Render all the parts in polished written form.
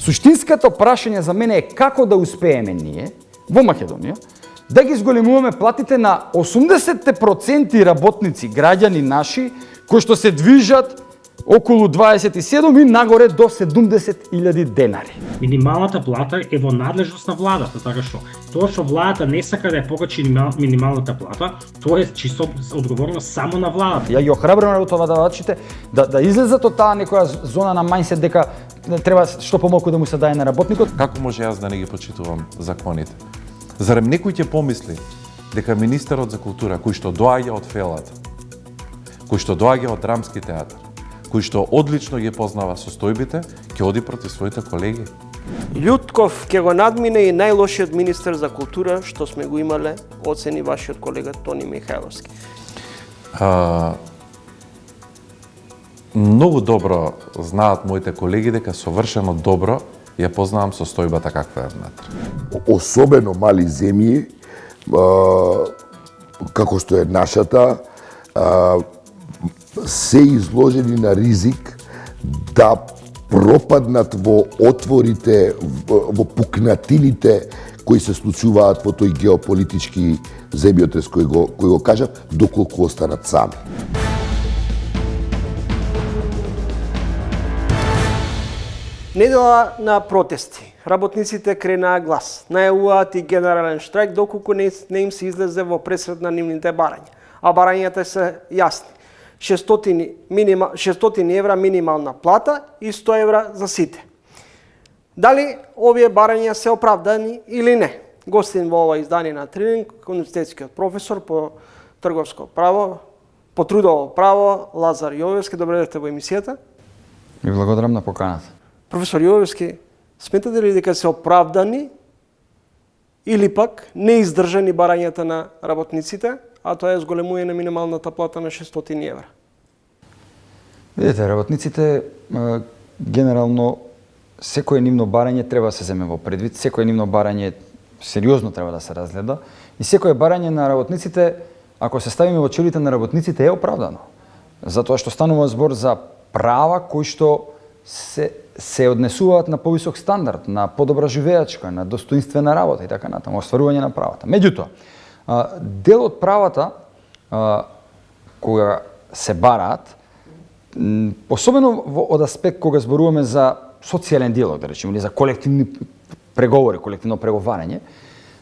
Суштинското прашање за мене е како да успееме ние во Македонија да ги зголемуваме платите на 80% работници, граѓани наши, кои што се движат околу 27 и нагоре до 70.000 денари. Минималната плата е во надлежност на владата, така што тоа што владата не сака да ја покачи минималната плата, тоа е чисто одговорност само на владата. Ја ги охрабрувам работодавачите да излезат од таа некоја зона на мајндсет дека треба што помалку да му се даде на работникот. Како може јас да не ги почитувам законите? Зарем некој ќе помисли дека министерот за култура, кој што доаѓа од фелата, кој што доаѓа од драмски театар, кој што одлично ги познава состојбите, ќе оди против своите колеги? Љутков ќе го надмине и најлошиот министер за култура што сме го имале, оцени вашиот колега Тони Михајловски. Многу добро знаат моите колеги дека совршено добро ја познавам состојбата каква е внатре. Особено мали земји, како што е нашата, се изложени на ризик да пропаднат во отворите, во пукнатините кои се случуваат во тој геополитички земјотрес кој го кажав, доколку останат сами. Недела на протести. Работниците кренаа глас. Најавуваат и генерален штрајк доколку не им се излезе во пресред на нивните барања. А барањата се јасни. 600 евра минимална плата и 100 евра за сите. Дали овие барања се оправдани или не? Гостин во ова издание на Тренинг, универзитетскиот професор по трговско право, по трудово право, Лазар Јовевски. Добре дојдете во емисијата. И благодарам на поканата. Професор Јовевски, сметате ли дека се оправдани или пак неиздржани барањата на работниците, а тоа е зголемување на минималната плата на 600 евра? Видете, работниците генерално секое нивно барање треба да се земе во предвид, секое нивно барање сериозно треба да се разгледа и секое барање на работниците, ако се ставиме во челите на работниците, е оправдано. Затоа што станува збор за права кои што се однесуваат на повисок стандард, на подобра живеачка, на достоинствена работа и така натаму, остварување на правата. Меѓутоа, дел од правата кога се бараат, особено од аспект кога зборуваме за социјален диалог, да речеме, или за колективни преговори, колективно преговарање,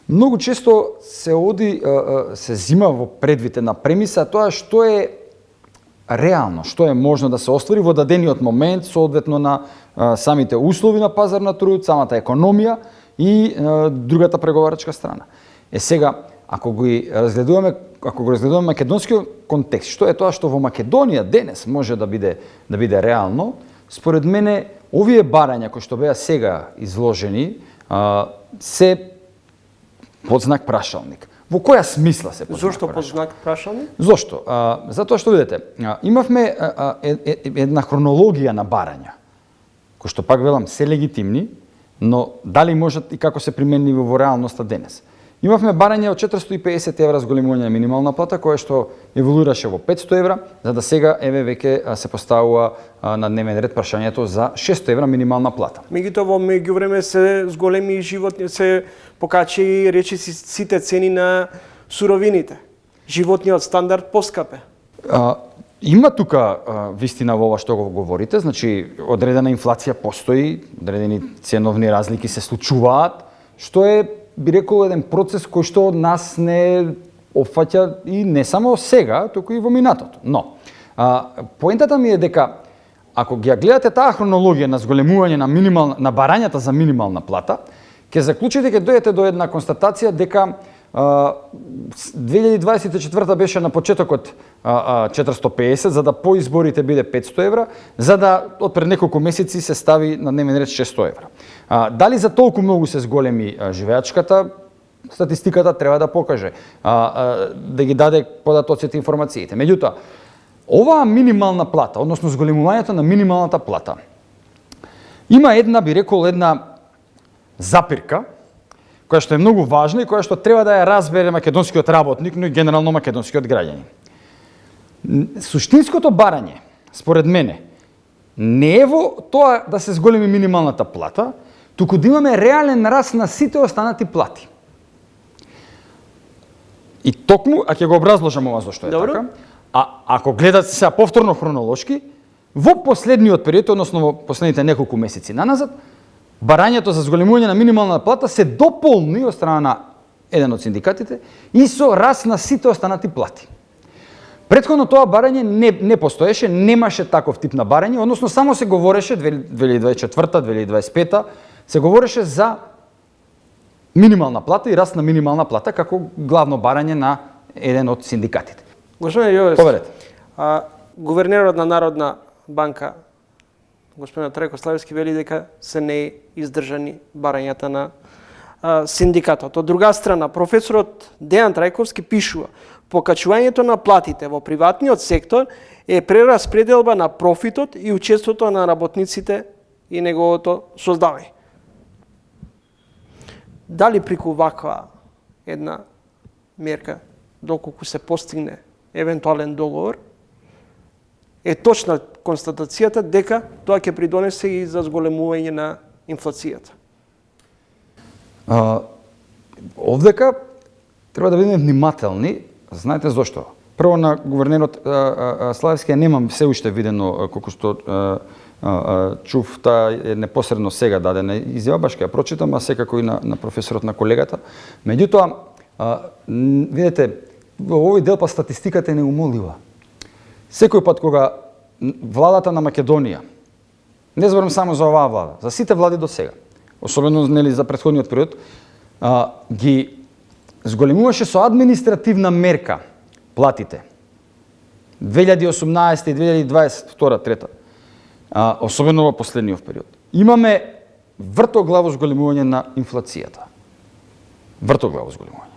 многу често се зима во предвид на премиса тоа што е реално, што е можно да се оствари во дадениот момент, соодветно на самите услови на пазар на труд, самата економија и другата преговарачка страна. Сега, ако го разгледуваме македонскиот контекст, што е тоа што во Македонија денес може да биде реално, според мене овие барања кои што беа сега изложени се под знак прашалник. Во која смисла се под знак прашалник? Зошто под знак прашалник? Зошто? Затоа што видите, имавме една хронологија на барања, кои што пак велам се легитимни, но дали можат и како се применливи во реалноста денес. Имавме барање од 450 евра зголемување на минимална плата, која што еволуираше во 500 евра, за да сега веќе се поставува на дневен ред прашањето за 600 евра минимална плата. Меѓутоа во меѓувреме се зголеми животни, се покачи речиси сите цени на суровините. Животниот стандард поскапе. Има тука вистина во ова што го говорите, значи одредена инфлација постои, одредени ценовни разлики се случуваат, што е, би рекол, еден процес кој што од нас не опфаќа и не само сега, туку и во минатото. Но, поентата ми е дека ако ги гледате таа хронологија на зголемување на барањата за минимална плата, ќе заклучите, ќе дојдете до една констатација дека 2024 беше на почетокот 450, за да по изборите биде 500 евра, за да од пред неколку месеци се стави на дневен ред 600 евра. Дали за толку многу се зголеми живеачката, статистиката треба да покаже, да ги даде податоците информациите. Меѓутоа, оваа минимална плата, односно зголемувањето на минималната плата, има една, би рекол, една запирка, која што е многу важна и која што треба да ја разбере македонскиот работник, но и генерално македонскиот граѓанин. Суштинското барање, според мене, не е во тоа да се зголеми минималната плата, туку да имаме реален раст на сите останати плати. И токму, а ќе го образложам ова зашто е Добро. така, ако гледате сега повторно хронолошки, во последниот период, односно во последните неколку месеци наназад, барањето за зголемување на минимална плата се дополни од страна на еден од синдикатите и со раст на сите останати плати. Претходно тоа барање не постоеше, немаше таков тип на барање, односно само се говореше 2024-2025 се говореше за минимална плата и раст на минимална плата како главно барање на еден од синдикатите. Господин Јовес, Поверете. гувернерот на Народна банка, господин Трајко Славевски, вели дека се не издржани барањата на синдикатот. Од друга страна, професорот Дејан Трајковски пишува: покачувањето на платите во приватниот сектор е прераспределба на профитот и учеството на работниците и неговото создавање. Дали преку ваква една мерка, доколку се постигне евентуален договор, е точна констатацијата дека тоа ќе придонесе и за зголемување на инфлацијата? Овдека треба да бидеме внимателни. Знаете зошто? Прво, на гувернерот Славевски немам се уште видено, колку што чув, таа е непосредно сега дадена изјава, баш ќе ја прочитам, а секако и на професорот, на колегата. Меѓутоа, видете, во овој дел па статистиката е неумолива. Секој пат кога владата на Македонија, не зборам само за оваа влада, за сите влади до сега, особено нели за претходниот период, ги зголемуваше со административна мерка платите. 2018 и 2022-2023, особено во последниот период. Имаме вртоглаво зголемување на инфлацијата. Вртоглаво зголемување.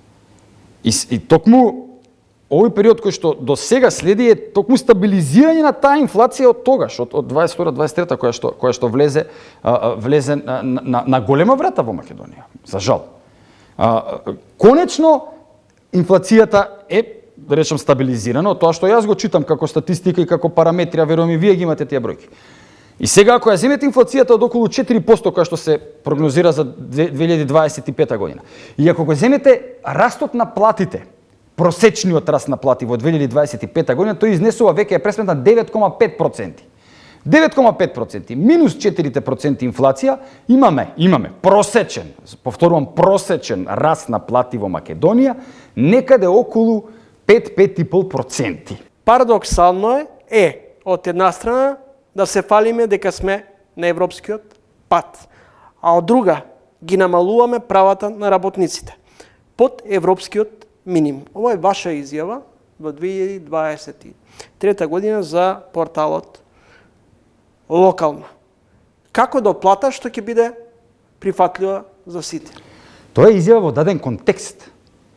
И токму овој период кој што до сега следи е токму стабилизирање на таа инфлација од тогаш, од 22-23 која што влезе на голема врата во Македонија, за жал. Конечно инфлацијата е, да речем, стабилизирана, тоа што јас го читам како статистика и како параметри, а верувам и вие ги имате тие бројки. И сега ако ја земете инфлацијата од околу 4% која што се прогнозира за 2025 година, и ако го земете растот на платите, просечниот раст на плати во 2025 година, тој изнесува веќе е пресметна 9,5%. 9,5%, минус 4% инфлација, имаме просечен, повторувам, просечен раст на плати во Македонија, некаде околу 5-5,5%. Парадоксално е од една страна да се фалиме дека сме на европскиот пат, а од друга ги намалуваме правата на работниците под европскиот минимум. Ова е ваша изјава во 2023 година за порталот Локално. Како доплата што ќе биде прифатлива за сите? Тоа е изјава во даден контекст,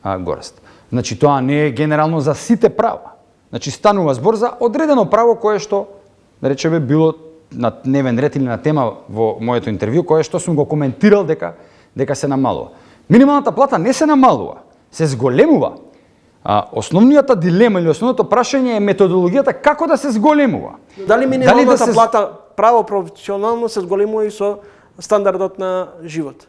Горест. Значи, тоа не е генерално за сите права. Значи, станува збор за одредено право кое што, да речеме, било на дневен ред или на тема во моето интервју, кое што сум го коментирал дека се намалува. Минималната плата не се намалува, се зголемува. Основнијата дилема или основното прашање е методологијата како да се зголемува. Дали минималната плата право професионално се зголемува и со стандардот на живот?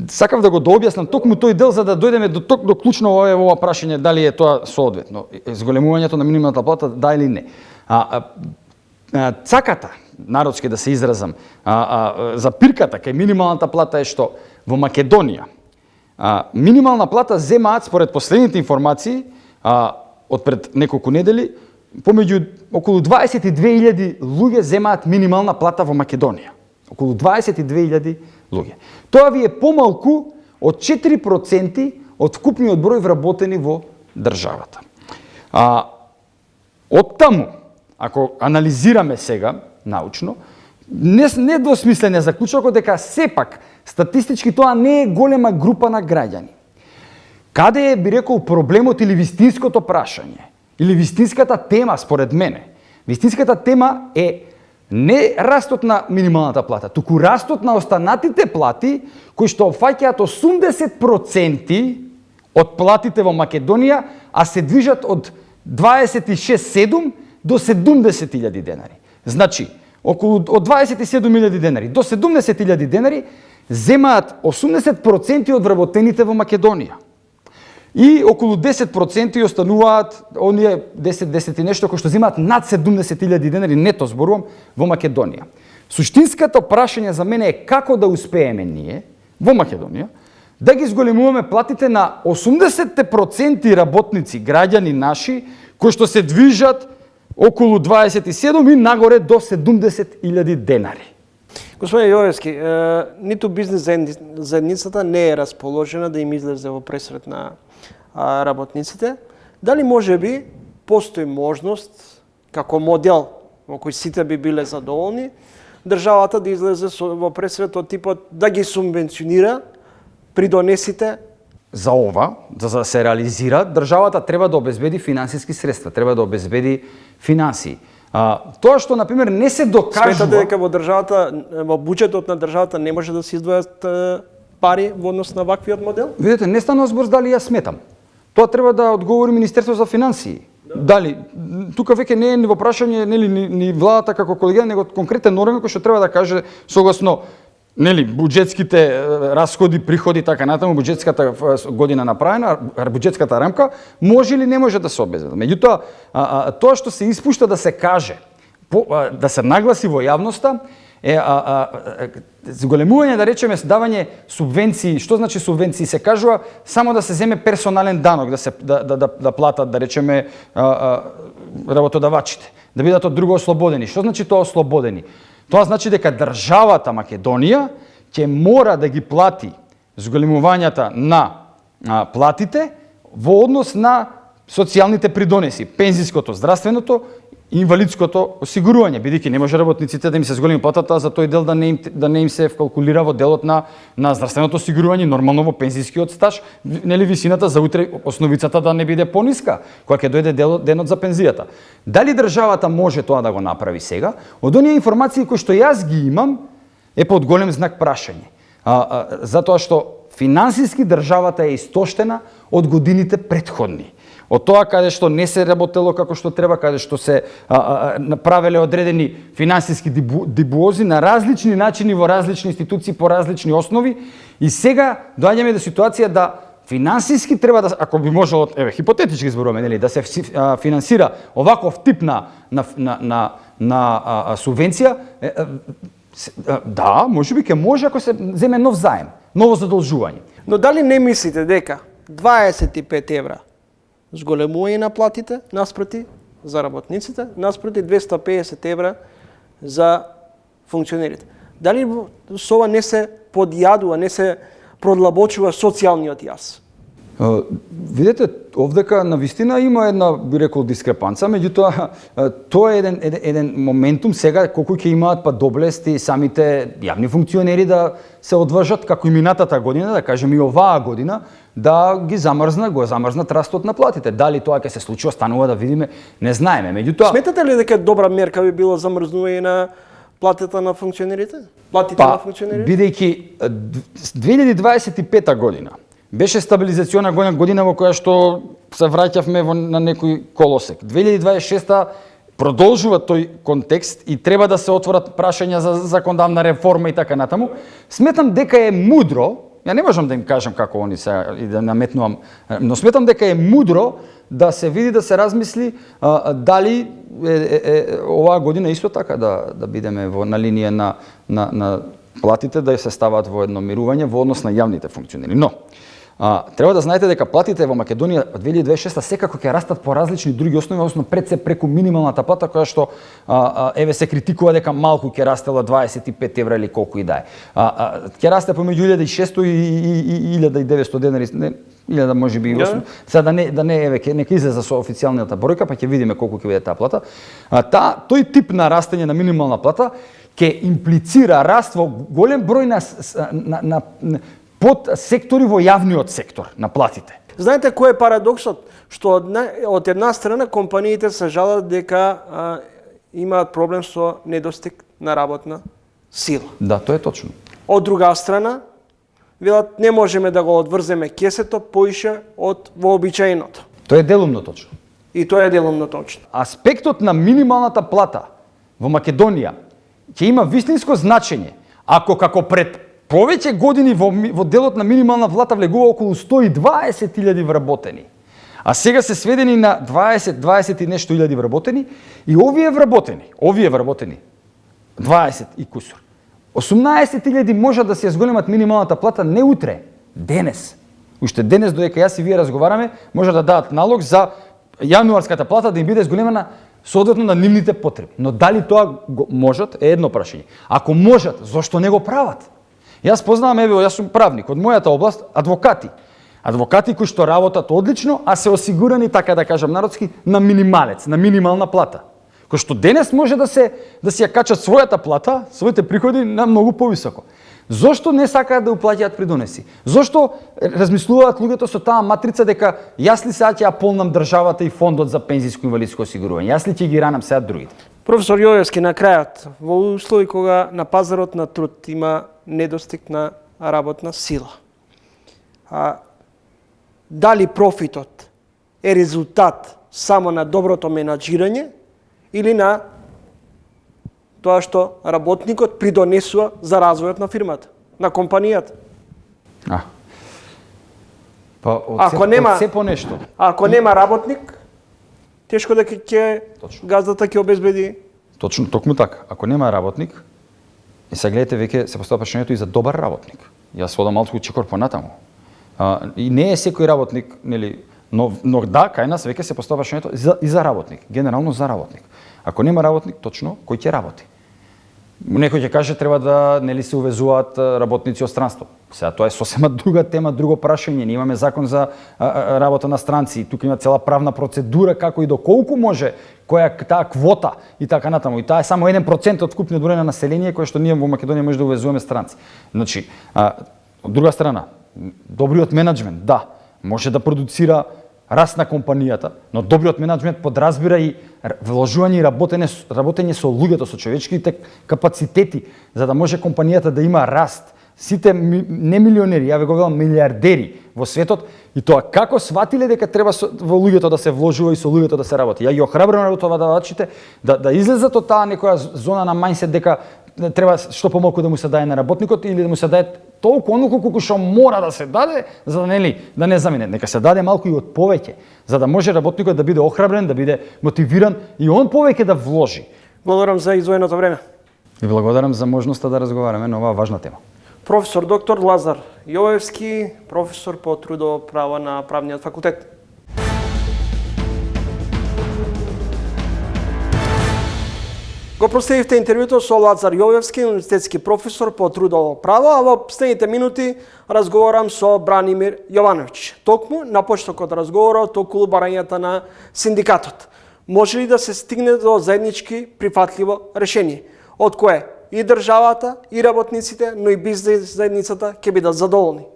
Сакав да го дообјаснам токму тој дел за да дојдеме до клучно ова прашање дали е тоа соодветно. Зголемувањето на минималната плата да или не. Цаката, народски да се изразам, запирката кај минималната плата е што во Македонија минимална плата земаат според последните информации од пред неколку недели помеѓу околу 22.000 луѓе земаат минимална плата во Македонија. Околу 22.000 луѓе. Тоа ви е помалку од 4% од вкупниот број вработени во државата. Од таму, ако анализираме сега научно, недвосмислен е заклучокот дека сепак статистички тоа не е голема група на граѓани. Каде е, би рекол, проблемот или вистинското прашање? Или вистинската тема, според мене? Вистинската тема е не растот на минималната плата, туку растот на останатите плати, кои што опфаќаат 80% од платите во Македонија, а се движат од 26.700 до 70.000 денари. Значи, околу од 27.000 денари до 70.000 денари земаат 80% од вработените во Македонија. И околу 10% остануваат оние 10 и нешто кои што земаат над 70.000 денари нето зборувам во Македонија. Суштинското прашање за мене е како да успееме ние во Македонија да ги зголемуваме платите на 80% работници, граѓани наши, кои што се движат околу 27 и нагоре до 70.000 денари. Господин Јовевски, ниту бизнес заедницата не е расположена да им излезе во пресрет на работниците. Дали може би постои можност, како модел во кој сите би биле задоволни, државата да излезе во пресрет од типот да ги субвенционира придонесите? За ова, за да се реализира, државата треба да обезбеди финансиски средства, треба да обезбеди финансии. Тоа што, например, не се докажува... Сметате дека во државата, во буџетот на државата не може да се издвојат пари во однос на ваквиот модел? Видете, не стана збор дали ја сметам. Тоа треба да одговори Министерство за финансии. Дали, тука веќе не е во прашање ни владата како колегија, него конкретен орган кој што треба да каже согласно буџетските расходи, приходи, така натаму, буџетската година направена, буџетската рамка, може или не може да се обезбеди. Меѓутоа, тоа што се испушта да се каже, да се нагласи во јавноста, е зголемување, да речеме, давање субвенции. Што значи субвенции? Се кажува само да се земе персонален данок, да платат, да речеме, работодавачите, да бидат од друго ослободени. Што значи тоа ослободени? Тоа значи дека државата Македонија ќе мора да ги плати зголемувањата на платите во однос на социјалните придонеси, пензиското, здравственото, инвалидското осигурување, бидејќи не може работниците да им се зголеми платата, за тој дел да не им се вкалкулира во делот на здравственото осигурување, нормално во пензискиот стаж, висината за утре, основицата да не биде пониска, кога ќе дојде денот за пензијата. Дали државата може тоа да го направи сега? Од оние информации кои што јас ги имам, е под голем знак прашање. Затоа што финансиски државата е истоштена од годините претходни. Од тоа каде што не се работело како што треба, каде што се направеле одредени финансиски дебуози на различни начини во различни институции по различни основи, и сега доаѓаме до ситуација да финансиски треба да, ако би можело, хипотетички зборуваме, да се финансира оваков тип на субвенција, да, можеби ќе може ако се земе нов заем, ново задолжување. Но дали не мислите дека 25 евра зголемување на платите наспроти за работниците, наспроти 250 евра за функционерите? Дали со ова не се подјадува, не се продлабочува социјалниот јас? Видете, овдека навистина има една, би рекол, дискрепанца, меѓутоа тоа е еден моментум сега колку ќе имаат доблести самите јавни функционери да се одважат како и минатата година, да кажем и оваа година, да го замрзнат растот на платите. Дали тоа ќе се случи, останува да видиме, не знаеме. Меѓутоа, сметате ли дека добра мерка би било замрзнување на платите на функционерите? Платите на функционерите? Бидејќи 2025 година беше стабилизациона година во која што се враќавме на некој колосек. 2026 продолжува тој контекст и треба да се отворат прашања за законодавна реформа и така натаму. Сметам дека е мудро, ја не можам да им кажам како они се и да наметнувам, но сметам дека е мудро да се види, да се размисли дали оваа година исто така да бидеме на линија на платите, да се стават во едно мирување во однос на јавните функционери. Но треба да знаете дека платите во Македонија од 2026 секако ќе растат по различни други основи, односно пред се преку минималната плата, која што се критикува дека малку ќе растела 25 евра или колку и да е. Ќе расте помеѓу 1600 и 1900 денари, 1000 можеби и 800. Сега нека излезе со официјалната бројка, па ќе видиме колку ќе биде таа плата. Тој тип на растење на минимална плата ќе имплицира раст во голем број на под сектори во јавниот сектор на платите. Знаете кој е парадоксот? Што од една страна компаниите се жалат дека имаат проблем со недостиг на работна сила. Да, тоа е точно. Од друга страна, велат не можеме да го одврземе кесето поише од вообичаеното. Тоа е делумно точно. И тоа е делумно точно. Аспектот на минималната плата во Македонија ќе има вистинско значење ако како пред повеќе години во делот на минимална плата влегува околу 120.000 вработени, а сега се сведени на 20 и нешто илјади вработени, и овие вработени 20 и кусур. 18.000 можат да се зголемат минималната плата не утре, денес. Уште денес, додека јас и вие разговараме, може да дадат налог за јануарската плата да им биде зголемена соодветно на нивните потреби. Но дали тоа можат е едно прашање. Ако можат, зошто не го прават? Јас познавам, јас сум правник од мојата област, адвокати кои што работат одлично, а се осигурани, така да кажам народски, на минималец, на минимална плата. Кој што денес може да си ја качат својата плата, своите приходи на многу повисоко. Зошто не сакаат да уплаќаат придонеси? Зошто размислуваат луѓето со таа матрица дека јас ли сега ќе ја полнам државата и фондот за пензиско инвалидско осигурување? Јас ли ќе ги ранам сега другите? Професор Јовевски, на крајот, во услови кога на пазарот на труд има недостиг на работна сила, дали профитот е резултат само на доброто менаџирање или на тоа што работникот придонесува за развојот на фирмата, на компанијата? Од се по нешто. Ако нема работник, тешко дека ќе газдата ќе обезбеди. Точно, токму така. Ако нема работник, и сега гледате, веќе се поставува прашањето и за добар работник. Јас одам малку чекор понатаму. И не е секој работник, нели, но да, кај нас веќе се поставува прашањето и за работник, генерално за работник. Ако нема работник, точно кој ќе работи? Некој ќе каже треба да нели се увезуваат работници од странство. Сега тоа е сосема друга тема, друго прашање. Ние имаме закон за работа на странци, тука има цела правна процедура како и доколку може која таа квота и така натаму. И таа е само 1% од вкупниот број на население кој што ние во Македонија може да увезуваме странци. Значи, од друга страна, добриот менаџмент, да, може да продуцира раст на компанијата, но добриот менаџмент подразбира и вложување и работење со луѓето, со човечките капацитети, за да може компанијата да има раст. Сите не милионери, ја ве го велам милиардери во светот, и тоа како сватиле дека треба во луѓето да се вложува и со луѓето да се работи. Ја ги охрабрувам работодавачите да излезат од таа некоја зона на мајндсет дека треба што помалку да му се даде на работникот или да му се даде толку онолку колку што мора да се даде за да не замине. Нека се даде малку и од повеќе, за да може работникот да биде охрабрен, да биде мотивиран и он повеќе да вложи. Благодарам за издвоеното време. И благодарам за можноста да разговараме на оваа важна тема. Професор доктор Лазар Јовевски, професор по трудово право на Правниот факултет. Го проследивте интервјуто со Лазар Јовевски, универзитетски професор по трудово право, а во последните минути разговарам со Бранимир Јовановиќ. Токму на почетокот разговорот околу барањата на синдикатот. Може ли да се стигне до заеднички прифатливо решение, од кое и државата, и работниците, но и бизнес заедницата ќе бидат задоволни?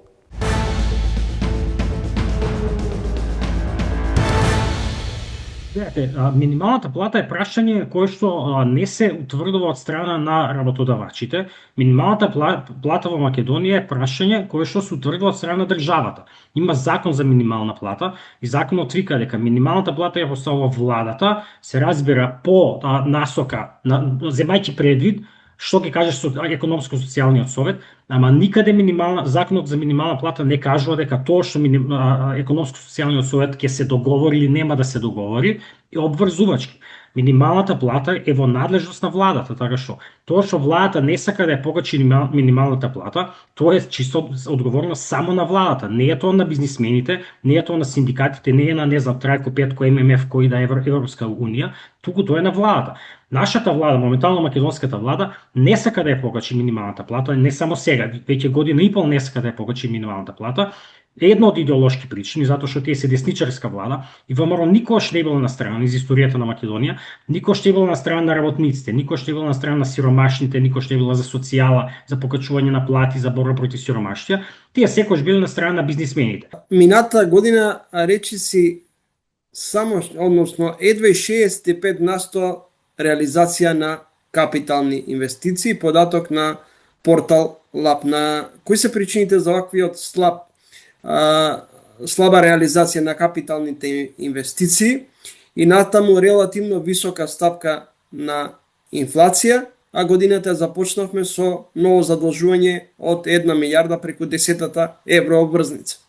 Минималната плата е прашање кое што не се утврдува од страна на работодавачите. Минималната плата во Македонија е прашање кое што се утврдува од страна на државата. Има закон за минимална плата и законот вика дека минималната плата ја поставува владата, се разбира по насока, земајќи предвид што ќе каже економско-социјалниот совет, ама никаде законот за минимална плата не кажува дека тоа што економско-социјалниот совет ќе се договори или нема да се договори е обврзувачки. Минималната плата е во надлежност на владата, така што тоа што владата не сака да ја покачи минималната плата, тоа е чисто одговорност само на владата, не е тоа на бизнисмените, не е тоа на синдикатите, не е на Трајко Петко, ММФ, кој да е Европска унија, туку тоа е на владата. Нашата влада, моментално македонската влада, не сака да ја покачи минималната плата, не само сега, веќе година и пол не сака да ја покачи минималната плата. Една од идеолошки причини, затоа што тие се десничарска влада и ВМРО никогаш не била на страна из историјата на Македонија, никогаш не била на страна на работниците, никогаш не била на страна на сиромашните, никогаш не била за социјала, за покачување на плати, за борба против сиромаштија. Тие секогаш били на страна на бизнисмените. Мината година речиси само, односно едва 65% реализација на капитални инвестиции, податок на портал ЛАП. На кои се причините за оваквиот слаба реализација на капиталните инвестиции и натаму релативно висока стапка на инфлација, а годината започнавме со ново задолжување од 1 милиарда преку 10-та еврообврзница.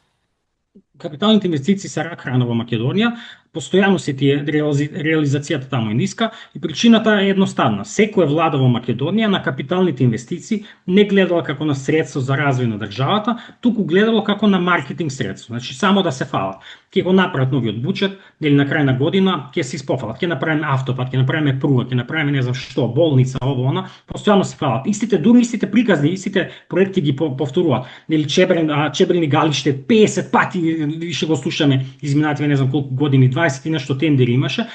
Капиталните инвестиции се рак рана во Македонија, постојано се тие реализацијата таму е ниска и причината е едноставна. Секоја влада во Македонија на капиталните инвестиции не гледала како на средство за развој на државата, туку гледало како на маркетинг средство. Значи само да се фала. Ќе го направат новиот буџет, или на крај на година ќе се испофалат, ќе направиме автопат, ќе направиме пруга, ќе направиме не знам што, болница, ово она, постојано се фалат. Дури истите приказни, истите проекти ги повторуваат. Или Чебрини галиште 50 пати више го слушаме изминативе не знам колку години, 20 и нешто тендери имаше.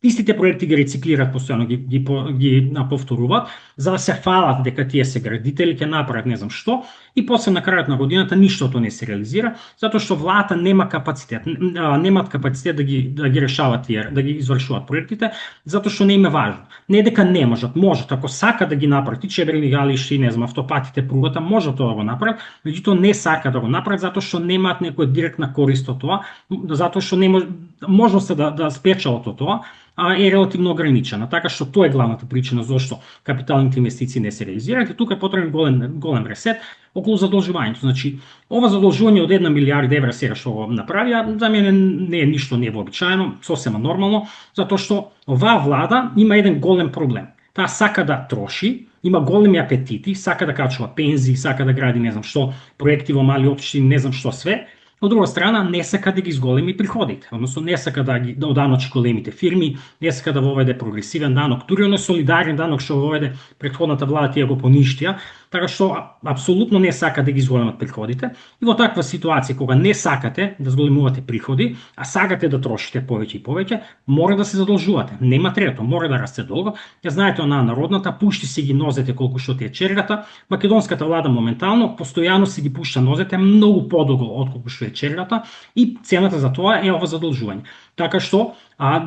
Истите проекти ги рециклираат постојано, ги повторуваат, за да се фалат дека тие се градители, ќе направат не знам што, и после на крајот на годината ништото не се реализира, затоа што владата нема капацитет, немаат капацитет да ги решават тие, да ги извршуваат проектите, затоа што не им е важно. Не дека не можат, ако сака да ги направат, и Чебрини галишти, не знам, автопатите, пругата, можат тоа да го направат, меѓутоа не сака да го направат затоа што немаат некоја директна корист од тоа, затоа што можноста да спечелат од тоа е релативно ограничена. Така што тоа е главната причина зошто капиталните инвестиции не се реализираат и тука е потребен голем ресет околу задолжувањето. Значи, ова задолжување од 1 милиарда евра сега што го направија, за мене не е ништо невообичаено, сосема нормално, затоа што оваа влада има еден голем проблем. Таа сака да троши, има големи апетити, сака да качува пензии, сака да гради не знам што, проекти во мали општини, не знам што све. Од друга страна, не сака да ги изголеми приходите, односно не сака да оданочи големите фирми, не сака да воведе прогресивен данок, дури оној солидарен данок што воведе претходната влада, тие го поништија, така што апсолутно не сака да ги изголемат приходите. И во таква ситуација, кога не сакате да зголемувате приходи, а сакате да трошите повеќе и повеќе, мора да се задолжувате. Нема трето, мора да расте долго. Ја знаете онаа народната, пушти си ги нозете колку што ти е чергата. Македонската влада моментално постојано си ги пушта нозете многу подолго отколку што е чергата и цената за тоа е ова задолжување. Така што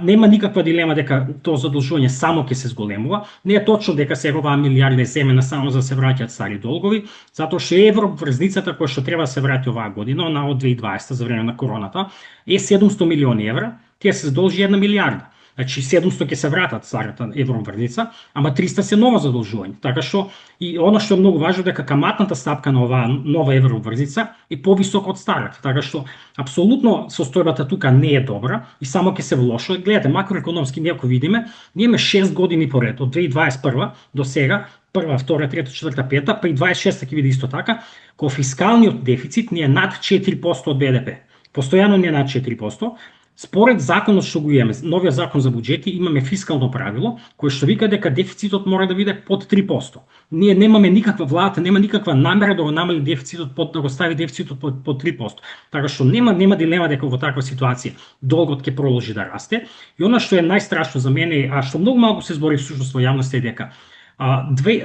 нема никаква дилема дека тоа задолжување само ќе се зголемува. Не е точно дека се оваа милиарда е земена само за да се враќаат стари долгови, затоа што евроврзницата која што треба да се врати оваа година, она од 2020 за време на короната, е 700 милиони евра, тие се задолжи 1 милиарда. Значи 700 ќе се вратат старата евроврзница, ама 300 се ново задолжување. Така што и она што е многу важно дека каматната стапка на оваа нова евроврзница е повисока од старата. Така што апсолутно состојбата тука не е добра и само ќе се влошува. Гледате, макроекономски ние ако видиме, ние имаме 6 години поред од 2021 до сега, прва, втора, трета, четврта, пета, па и 26-та ќе биде исто така, кога фискалниот дефицит ни е над 4% од БДП. Постојано ни е над 4%. Според законот што го имаме, новиот закон за буџети, имаме фискално правило кое што вика дека дефицитот мора да биде под 3%. Ние немаме никаква владата, нема никаква намера да го намали дефицитот да го стави дефицитот под 3%. Така што нема дилема дека во таква ситуација долгот ќе продолжи да расте. И она што е најстрашно за мене, а што многу малку се збори всушност во јавноста е дека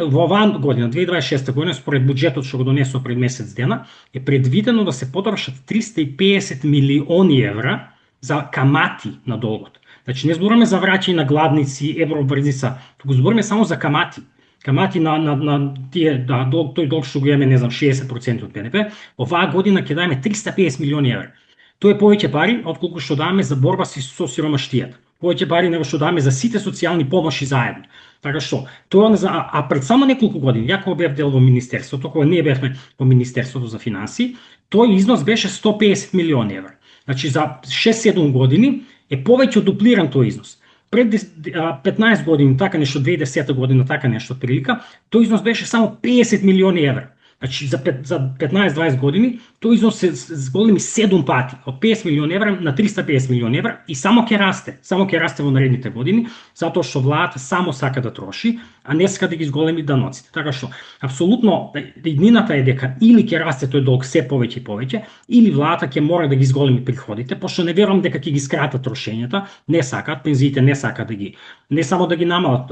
во оваа година, 2026 година, според буџетот што го донесо пред месец дена, е предвидено да се потрошат 350 милиони евра за камати на долгот. Значи не зборуваме за враќање на гладници, евроврзница, туку зборуваме само за камати. Камати на тие тој долг што го имаме, не знам, 60% од БНП, оваа година ќе даваме 350 милиони евра. Тоа е повеќе пари отколку што даваме за борба со сиромаштијата. Повеќе пари него што даваме за сите социјални помоши заедно. Така што, тоа пред само неколку години, ја кога бев дел во министерството, кога ние бевме во Министерството за финансии, тој износ беше 150 милиони евра. Значи за 6-7 години е повеќе од дуплиран тој износ. Пред 15 години, така нешто, 2010 година, така нешто прилика, тој износ беше само 50 милиони евра. Значи за 15-20 години тој износ се зголеми 7 пати, од 50 милиони евра на 350 милиони евра и само ќе расте во наредните години, затоа што владата само сака да троши, а не сака да ги зголеми даноците. Така што апсолутно иднината е дека или ќе расте тој долг се повеќе и повеќе, или владата ќе мора да ги зголеми приходите, пошто не верувам дека ќе ги скратат трошењата, не сакаат, пензиите не сакаат да ги, не само да ги намалат.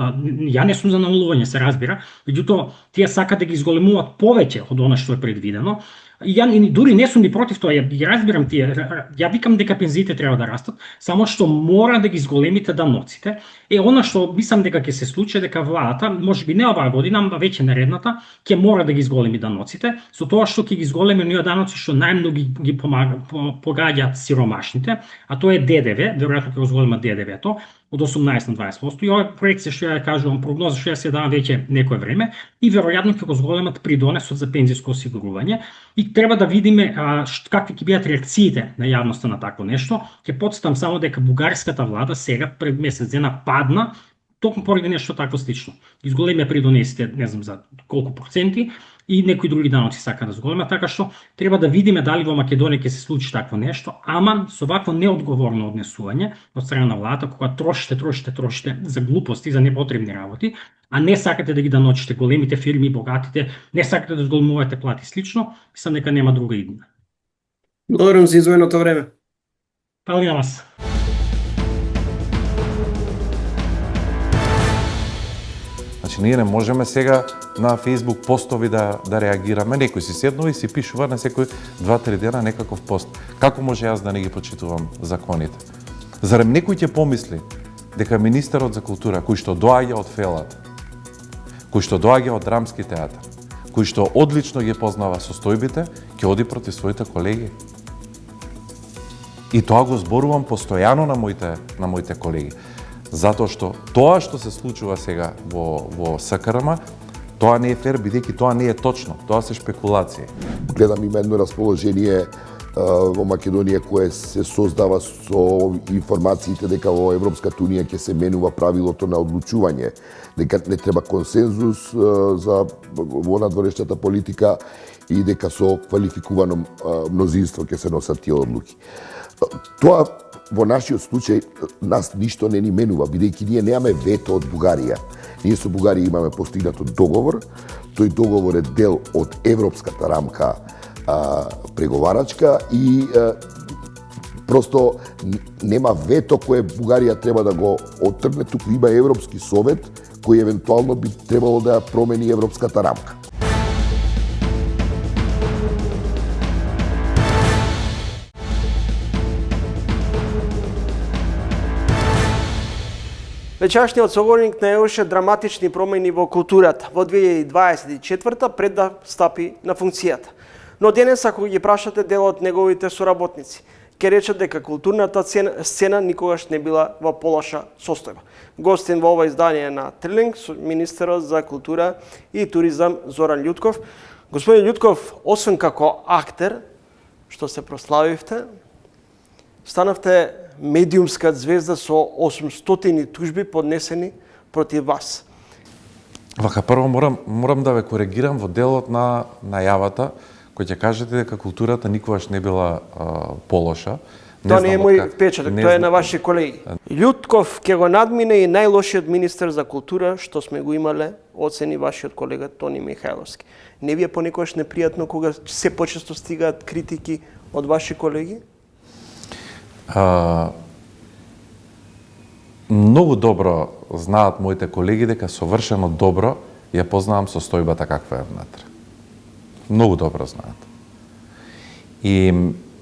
Ја не сум за намалување, се разбира, меѓутоа тие сакаат да ги зголемуваат повеќе од она што е предвидено. Ја дури не сум ни против тоа, ја ги разбирам тие, ја викам дека пензиите треба да растат, само што мора да ги зголемите даноците. Она што мислам дека ќе се случи дека владата, можеби не оваа година, ама веќе наредната, ќе мора да ги зголеми даноците, со тоа што ќе ги зголеми оние даноци што најмногу ги погаѓаат сиромашните, а тоа е ДДВ, веројатно ќе го зголемат ДДВ-то, од 18 на 20%. И ова проекција што ја кажувам, прогноза што ја се дава веќе некое време и веројатно ќе го зголемат придонесот за пензиско осигурување и треба да видиме какви ќе бидат реакциите на јавноста на такво нешто. Ќе потстам само дека бугарската влада сега пред месец дена падна токму поради нешто такво слично. Изголемија придонесите, не знам за колку проценти, и некои други даноци сака да зголема, така што треба да видиме дали во Македонија ќе се случи такво нешто, ама со вакво неодговорно однесување од страна на владата, кога трошите за глупости, за непотребни работи, а не сакате да ги даночите големите фирми, богатите, не сакате да зголемувате плати слично, мислам дека нема друга иднина. Благодарам за издвоеното време. Фала на вас. Значи, ние не можеме сега на Facebook постови да реагираме. Некој си седнува и си пишува на секој 2-3 дена некаков пост. Како може јас да не ги почитувам законите? Зарем некој ќе помисли дека министерот за култура, кој што доаѓа од Фелат, кој што доаѓа од Драмски театар, кој што одлично ги познава состојбите, ќе оди против своите колеги? И тоа го зборувам постојано на моите колеги. Затоа што тоа што се случува сега во СКРМ, тоа не е фер, бидејќи тоа не е точно, тоа се шпекулации. Гледам има едно расположение во Македонија кое се создава со информациите дека во Европската унија ќе се менува правилото на одлучување, дека не треба консензус за во надворешната политика и дека со квалификувано мнозинство ќе се носат тие одлуки. Тоа во нашиот случај нас ништо не ни менува, бидејќи ние немаме вето од Бугарија. Ние со Бугарија имаме постигнато договор, тој договор е дел од европската рамка преговарачка и просто нема вето кое Бугарија треба да го оттргне, туку има Европски совет кој евентуално би требало да промени европската рамка. Вечерашниот соговорник најавеше драматични промени во културата во 2024 пред да стапи на функцијата. Но денес, ако ги прашате дел од неговите соработници, ќе речат дека културната сцена никогаш не била во полоша состојба. Гостин во ова издание на Трилинг со министерот за култура и туризам Зоран Љутков. Господин Љутков, освен како актер, што се прославивте, станавте медиумска звезда со 800 тужби поднесени против вас. Вака, прво морам да ве коригирам во делот на најавата, кој ќе кажете дека културата никогаш не била полоша. Тоа не е мој впечаток, тоа е на ваши колеги. Љутков ќе го надмине и најлошиот министер за култура што сме го имале, оцени вашиот колега Тони Михајловски. Не ви е понекогаш непријатно кога се почесто стигаат критики од ваши колеги? Многу добро знаат моите колеги дека совршено добро ја познавам состојбата каква е внатре. Многу добро знаат. И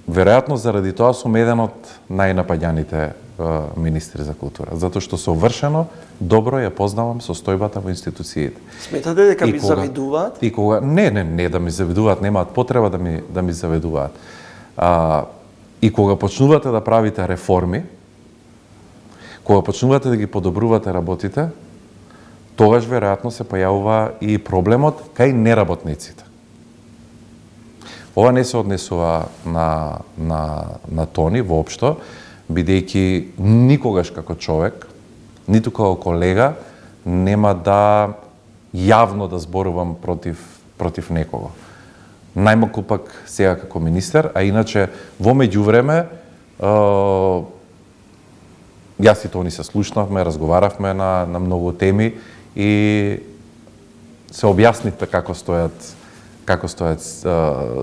веројатно заради тоа сум еден од најнапаѓаните министри за култура, затоа што совршено добро ја познавам состојбата во институциите. Сметате дека ви завидуваат? И кога не да ми завидуваат, немаат потреба да ми завидуваат. И кога почнувате да правите реформи, кога почнувате да ги подобрувате работите, тогаш веројатно се појавува и проблемот кај неработниците. Ова не се однесува на Тони воопшто, бидејќи никогаш како човек, ниту како колега, нема да јавно да зборувам против некого. Најмалку пак сега како министер, а иначе во меѓувреме јас и Тони се слушнавме, разговаравме на многу теми и се објаснивме како стојат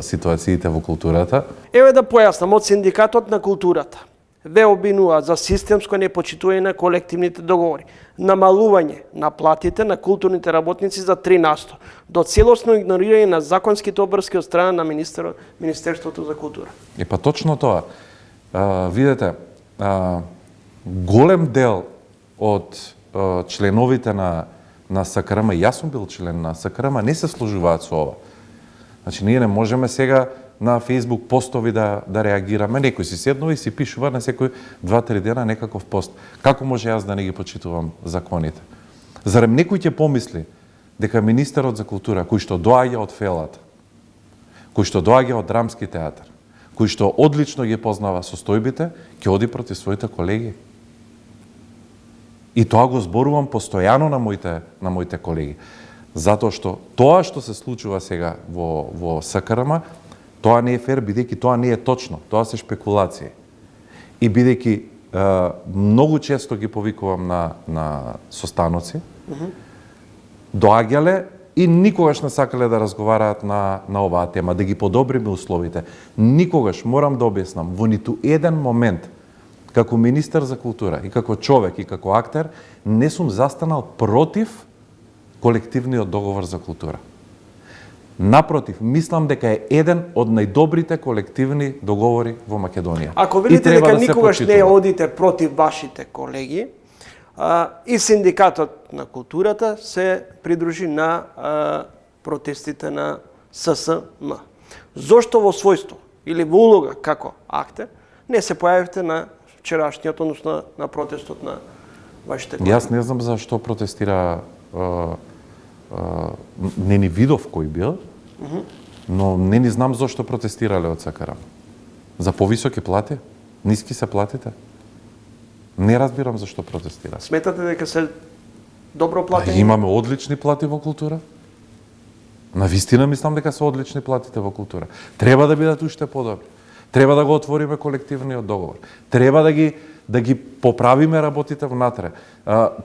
ситуациите во културата. Еве да појаснам, од Синдикатот на културата ве обвинуваат за системско непочитување на колективните договори, намалување на платите на културните работници за 3%, до целосно игнорирање на законските обврски од страна на Министерството за култура. И па точно тоа. Видете, голем дел од членовите на СКРМ, јас сум бил член на СКРМ, не се сложуваат со ова. Значи, ние не можеме сега на Facebook постови да реагираме. Некој си седнува и си пишува на секој 2-3 дена некаков пост. Како може јас да не ги почитувам законите? Зарем некој ќе помисли дека министерот за култура, кој што доаѓа од фелата, кој што доаѓа од драмски театар, кој што одлично ги познава состојбите, ќе оди против своите колеги? И тоа го зборувам постојано на моите колеги. Затоа што тоа што се случува сега во СКРМ, тоа не е фер, бидејќи тоа не е точно, тоа се шпекулации. И бидејќи многу често ги повикувам на состаноци, доаѓале и никогаш не сакале да разговараат на оваа тема, да ги подобриме условите. Никогаш, морам да објаснам, во ниту еден момент, како министер за култура и како човек и како актер, не сум застанал против колективниот договор за култура. Напротив, мислам дека е еден од најдобрите колективни договори во Македонија. Ако велите дека никогаш не одите против вашите колеги, и синдикатот на културата се придружи на протестите на ССМ. Зошто во својство или во улога како актер не се појавивте на вчерашниот, односно на протестот на вашите колеги? Јас не знам зашто протестира, не ни видов кој бил, но не ни знам зашто протестирале од СКРМ. За повисоки плати? Ниски се платите? Не разбирам зашто протестира. Сметате дека се добро платени? Имаме одлични плати во култура. Навистина мислам дека се одлични платите во култура. Треба да бидат уште подобри. Треба да го отвориме колективниот договор. Треба да ги поправиме работите внатре.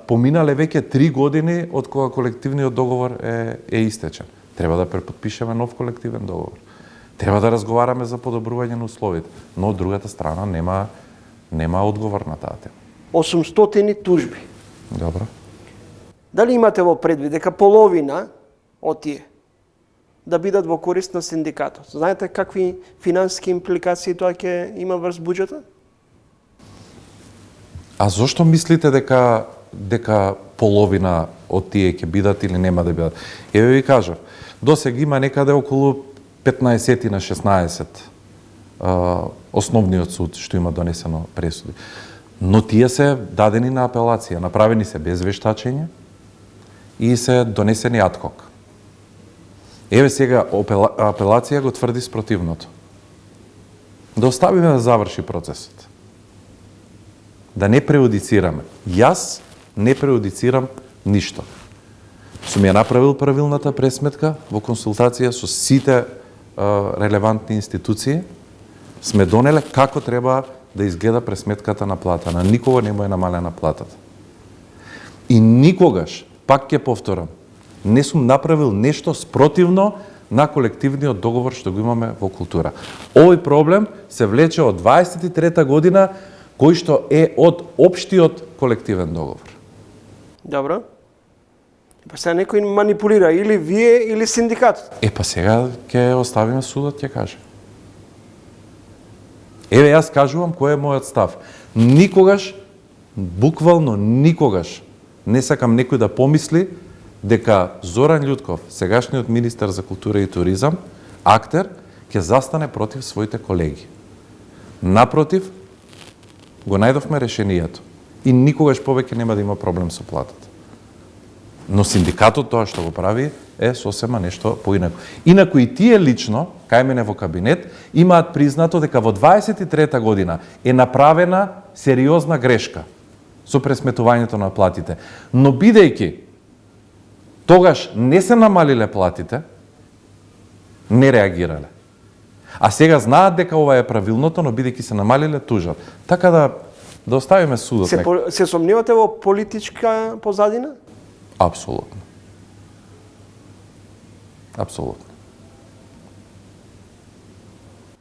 Поминале веќе 3 години од кога колективниот договор е истечен. Треба да препотпишеме нов колективен договор. Треба да разговараме за подобрување на условите, но од другата страна нема одговор на таа тема. 800 тужби. Добро. Дали имате во предвид дека половина од тие да бидат во корист на синдикатот? Знаете какви финансиски импликации тоа ќе има врз буџетот? А зошто мислите дека половина од тие ќе бидат или нема да бидат? Еве ви кажав, досега има некаде околу 15 на 16 основниот суд што има донесено пресуди. Но тие се дадени на апелација, направени се без вештачење и се донесени адхок. Еве сега апелација го тврди спротивното. Да оставиме да заврши процесот. Да не преудицираме. Јас не преудицирам ништо. Сум ја направил правилната пресметка во консултација со сите релевантни институции. Сме донеле како треба да изгледа пресметката на плата. На никого не му е намалена платата. И никогаш, пак ќе повторам, не сум направил нешто спротивно на колективниот договор што го имаме во култура. Овој проблем се влече од 23-та година, кој што е од општиот колективен договор. Добро. Па сега некој манипулира или вие или синдикатот. Па сега ќе оставиме судот ќе каже. Еве јас кажувам кој е мојот став. Никогаш, буквално никогаш, не сакам некој да помисли дека Зоран Љутков, сегашниот министер за култура и туризам, актер, ќе застане против своите колеги. Напротив, го најдовме решението. И никогаш повеќе нема да има проблем со платата. Но синдикатот тоа што го прави е сосема нешто поинако. Инаку и тие лично, кај мене во кабинет, имаат признато дека во 23-та година е направена сериозна грешка со пресметувањето на платите. Но бидејќи тогаш не се намалиле платите, не реагирале. А сега знаат дека ова е правилното, но бидејќи се намалиле, тужат. Така да оставиме судот. Се сомневате во политичка позадина? Апсолутно. Апсолутно.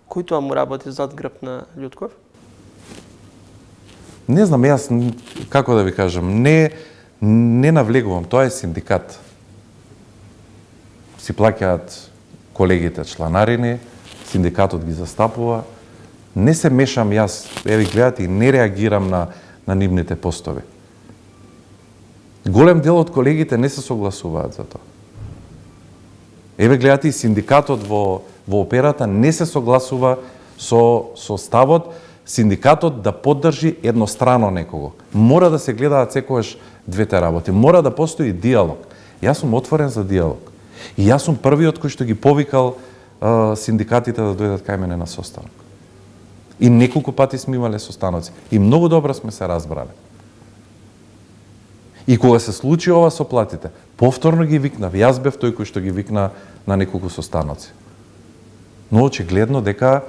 Кој тоа му работи зад грб на Љутков? Не знам, јас, како да ви кажам, не навлегувам, тоа е синдикат. Си плаќаат колегите чланарини, синдикатот ги застапува. Не се мешам јас, еве гледате, и не реагирам на нивните постови. Голем дел од колегите не се согласуваат за тоа. Еве гледате, и синдикатот во во операта не се согласува со ставот синдикатот да поддржи еднострано некого. Мора да се гледаат секогаш двете работи. Мора да постои диалог. Јас сум отворен за диалог. И јас сум првиот кој што ги повикал синдикатите да дојдат кај мене на состанок. И неколку пати сме имале состаноци. И многу добро сме се разбрале. И кога се случи ова со платите, повторно ги викнав. Јас бев тој кој што ги викна на неколку состаноци. Но очигледно дека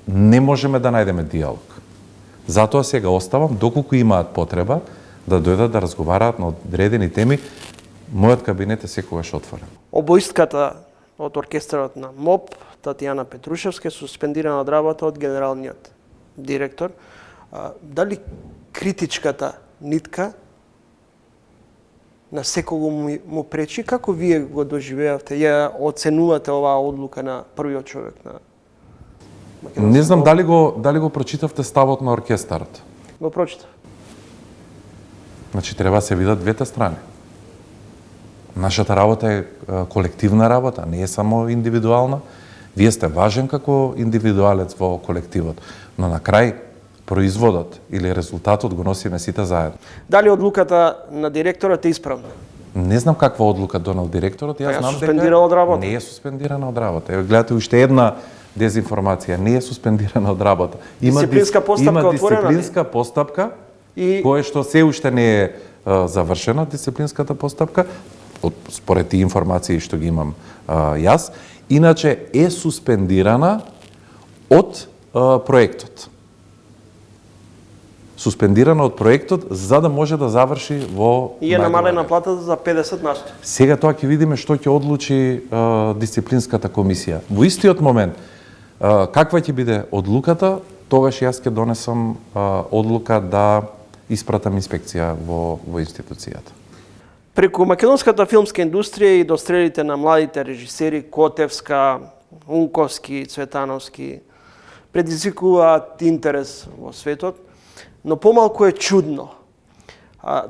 не можеме да најдеме диалог. Затоа сега оставам, доколку имаат потреба, да дојдат да разговараат на одредени теми. Мојот кабинет е секогаш отворен. Обојстката од оркестарот на МОП, Татјана Петрушевска, е суспендирана од работа од генералниот директор. Дали критичката нитка на секого му пречи? Како вие го доживеавте? Ја оценувате оваа одлука на првиот човек на Македонија? Не знам дали го прочитавте ставот на оркестарот. Го прочитав. Значи треба се видат двете страни. Нашата работа е колективна работа, не е само индивидуална. Вие сте важен како индивидуалец во колективот, но на крај производот или резултатот го носиме сите заедно. Дали одлуката на директорот е исправна? Не знам каква одлука донел директорот, јас знам суспендира од работа. Не е суспендирана од работа. Еве гледате уште една дезинформација, не е суспендирана од работа. Дисциплинска постапка има отворена ли? дисциплинска постапка И кое што се уште не е завршена дисциплинската постапка, според тие информации што ги имам јас, иначе е суспендирана од проектот. Суспендирана од проектот за да може да заврши во и е намалена платата за 50%. Сега тоа ќе видиме што ќе одлучи дисциплинската комисија. Во истиот момент, каква ќе биде одлуката, тогаш јас ќе донесам одлука да испратам инспекција во институцијата. Преку македонската филмска индустрија и дострелите на младите режисери Котевска, Унковски, Цветановски предизвикуваат интерес во светот, но помалку е чудно.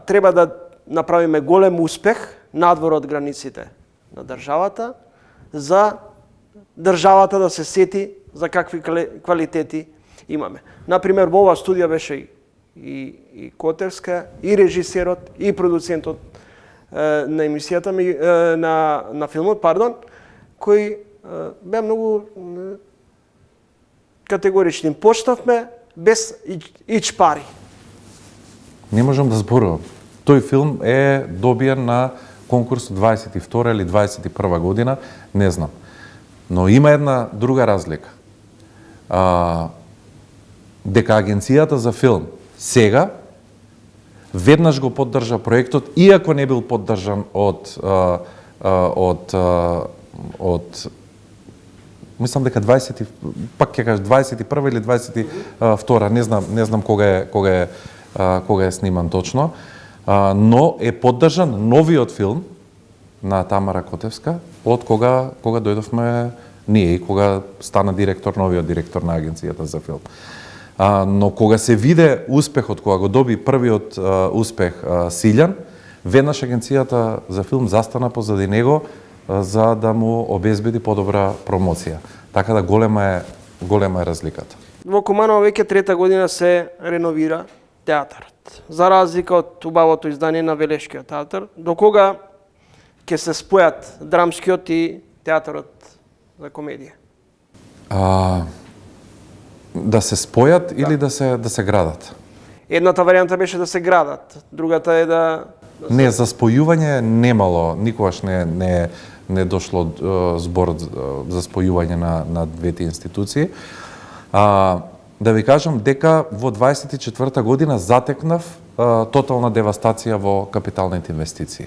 Треба да направиме голем успех надвор од границите на државата, за државата да се сети за какви квалитети имаме. Например, во оваа студија беше и Котевска, и режисерот, и продуцентот на емисијата на филмот, кои беа многу категорични. Почнавме без ич пари. Не можам да зборувам. Тој филм е добиен на конкурс 22 или 21 година, не знам. Но има една друга разлика. Дека агенцијата за филм сега веднаш го поддржа проектот, иако не бил поддржан од мислам дека 20 пак ќе кажам 21 или 22, не знам кога е сниман точно, но е поддржан новиот филм на Тамара Котевска од кога дојдовме ние и кога стана новиот директор на агенцијата за филм. Но кога се виде успехот, кога го доби првиот успех Силјан, веднаш агенцијата за филм застана позади него за да му обезбеди подобра промоција. Така да голема е разликата. Во Куманово веќе трета година се реновира театарот. За разлика од убавото издание на Велешкиот театар, до кога ќе се спојат драмскиот и театарот за комедија? Да се спојат или да се градат? Едната варијанта беше да се градат, другата е да Не, за спојување немало, никогаш не дошло збор за спојување на двете институции. Да ви кажам дека во 24 година затекнав тотална девастација во капиталните инвестиции.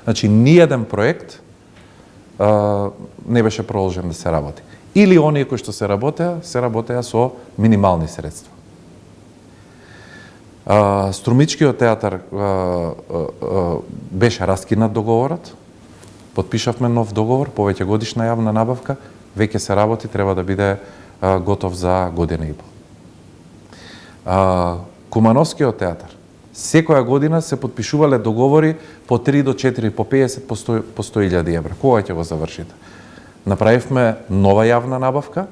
Значи, ниеден проект не беше продолжен да се работи. Или оние кои што се работеа со минимални средства. Струмичкиот театар беше раскинат договорот, потпишавме нов договор, повеќе годишна јавна набавка, веќе се работи, треба да биде готов за година и пол. Кумановскиот театар, секоја година се потпишувале договори по 3 до 4, по 50, по 100.000 евра. Кога ќе го завршите? направивме нова јавна набавка,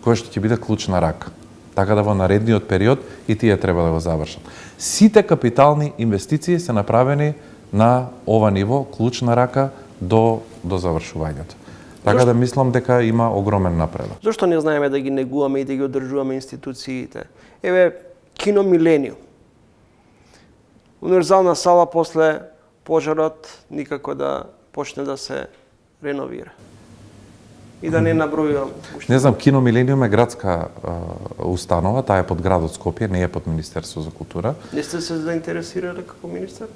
која што ќе биде клучна рака. Така да во наредниот период и тие треба да го завршат. Сите капитални инвестиции се направени на ова ниво, клучна рака до завршувањето. Така да мислам дека има огромен напредок. Зошто не знаеме да ги негуваме и да ги одржуваме институциите? Еве, Кино Милениум. Универзална сала после пожарот никако да почне да се реновира. И да не набројувам. Не знам, Кино Милениум е градска установа, таа е под градот Скопје, не е под Министерство за култура. Не сте се заинтересирали како министер?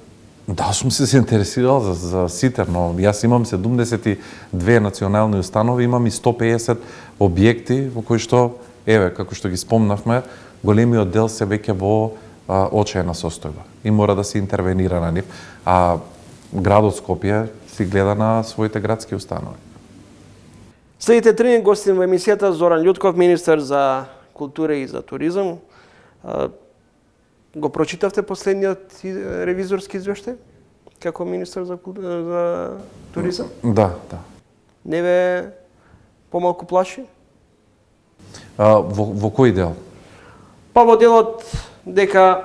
Да, сум се интересирал за сите, но јас имам 72 национални установи, имам и 150 објекти во кои што, еве, како што ги спомнавме, големиот дел се веќе во очајна состојба и мора да се интервенира на нив, а градот Скопје си гледа на своите градски установи. Следите тренинг гостин во емисијата Зоран Љутков, министер за култура и за туризам. Го прочитавте последниот ревизорски извештај како министер за туризам? Да. Не ве помалку плаши? Во кој дел? Па во делот дека